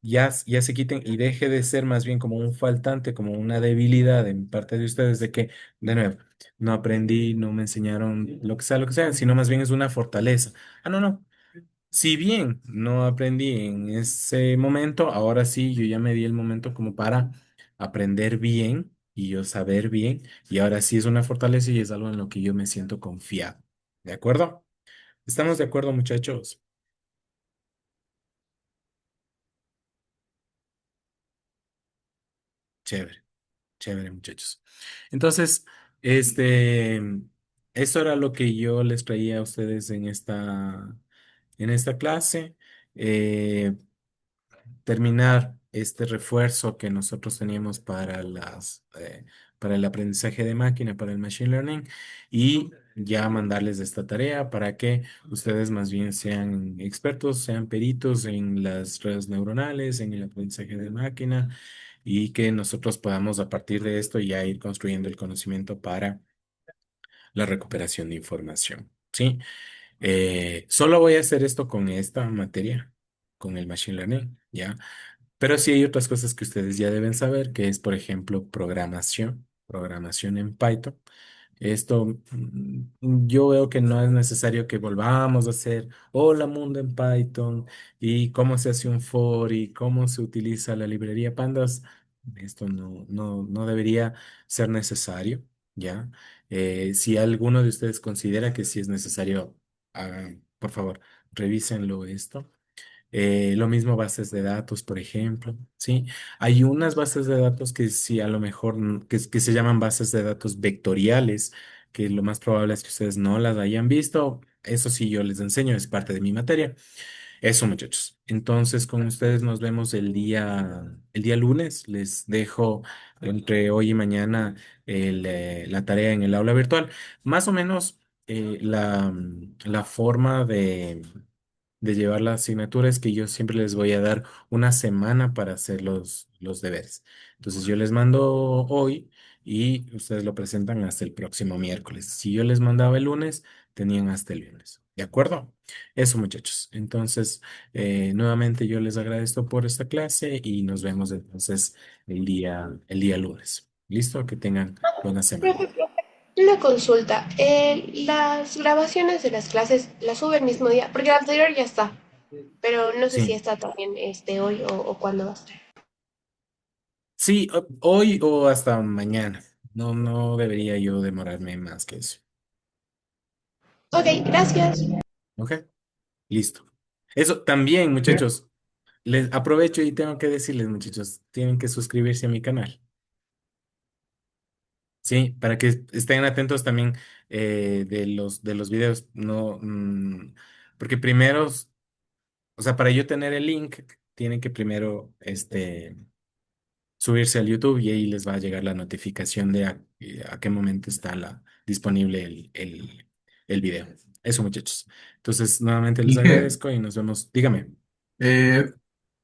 ya se quiten y deje de ser más bien como un faltante, como una debilidad en parte de ustedes de que, de nuevo, no aprendí, no me enseñaron lo que sea, sino más bien es una fortaleza. Ah, no, no. Si bien no aprendí en ese momento, ahora sí, yo ya me di el momento como para aprender bien y yo saber bien, y ahora sí es una fortaleza y es algo en lo que yo me siento confiado. ¿De acuerdo? ¿Estamos de acuerdo, muchachos? Chévere, chévere, muchachos. Entonces, este, eso era lo que yo les traía a ustedes en esta clase. Eh, Terminar este refuerzo que nosotros teníamos para el aprendizaje de máquina, para el machine learning, y ya mandarles esta tarea para que ustedes más bien sean expertos, sean peritos en las redes neuronales, en el aprendizaje de máquina, y que nosotros podamos a partir de esto ya ir construyendo el conocimiento para la recuperación de información. ¿Sí? Solo voy a hacer esto con esta materia, con el machine learning, ¿ya? Pero sí hay otras cosas que ustedes ya deben saber, que es, por ejemplo, programación en Python. Esto, yo veo que no es necesario que volvamos a hacer Hola Mundo en Python y cómo se hace un for y cómo se utiliza la librería Pandas. Esto no debería ser necesario, ¿ya? Si alguno de ustedes considera que sí es necesario, por favor, revísenlo esto. Lo mismo bases de datos, por ejemplo, ¿sí? Hay unas bases de datos que sí, a lo mejor, que se llaman bases de datos vectoriales, que lo más probable es que ustedes no las hayan visto. Eso sí, yo les enseño, es parte de mi materia. Eso, muchachos. Entonces, con ustedes nos vemos el día lunes. Les dejo entre hoy y mañana la tarea en el aula virtual. Más o menos la forma de llevar la asignatura es que yo siempre les voy a dar una semana para hacer los deberes. Entonces yo les mando hoy y ustedes lo presentan hasta el próximo miércoles. Si yo les mandaba el lunes, tenían hasta el lunes. ¿De acuerdo? Eso, muchachos. Entonces, nuevamente yo les agradezco por esta clase y nos vemos entonces el día lunes. ¿Listo? Que tengan buena semana. Profe, una consulta. Las grabaciones de las clases las sube el mismo día, porque la anterior ya está, pero no sé si Sí. está también hoy o cuándo va a estar. Sí, hoy o hasta mañana. No debería yo demorarme más que eso. Ok, gracias. ¿Ok? Listo. Eso también, muchachos. Les aprovecho y tengo que decirles, muchachos, tienen que suscribirse a mi canal. Sí, para que estén atentos también de los videos. No, porque primero, o sea, para yo tener el link, tienen que primero subirse al YouTube y ahí les va a llegar la notificación de a qué momento está disponible el video. Eso, muchachos. Entonces, nuevamente les Dije, agradezco y nos vemos. Dígame.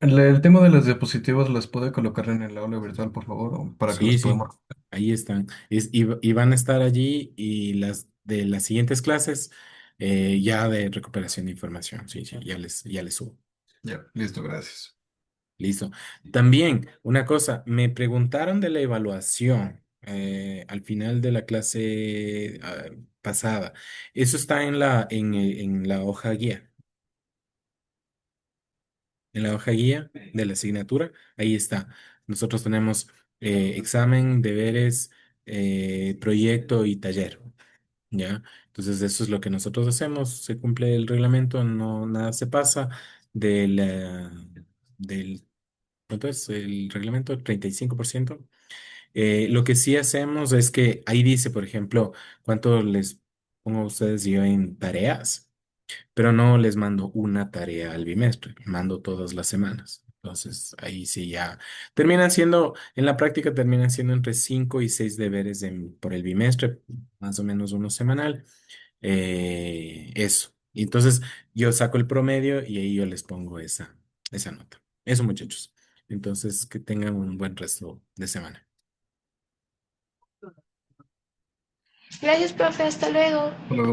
El tema de las diapositivas las puede colocar en el aula virtual, por favor, o para que las Sí, sí, podamos. ahí están. Y van a estar allí y las de las siguientes clases ya de recuperación de información. Sí, sí, ya les subo. Ya, listo, gracias. Listo. También, una cosa, me preguntaron de la evaluación al final de la clase pasada. Eso está en la hoja guía. En la hoja guía de la asignatura, ahí está. Nosotros tenemos examen, deberes, proyecto y taller. ¿Ya? Entonces, eso es lo que nosotros hacemos. Se cumple el reglamento, no nada se pasa del, del ¿cuánto es el reglamento? 35%. Lo que sí hacemos es que ahí dice, por ejemplo, cuánto les pongo a ustedes yo en tareas, pero no les mando una tarea al bimestre, mando todas las semanas. Entonces, ahí sí ya terminan siendo, en la práctica terminan siendo entre 5 y 6 deberes por el bimestre, más o menos uno semanal. Eso. Y entonces yo saco el promedio y ahí yo les pongo esa nota. Eso, muchachos. Entonces, que tengan un buen resto de semana. Gracias, profe, hasta luego. Hasta luego.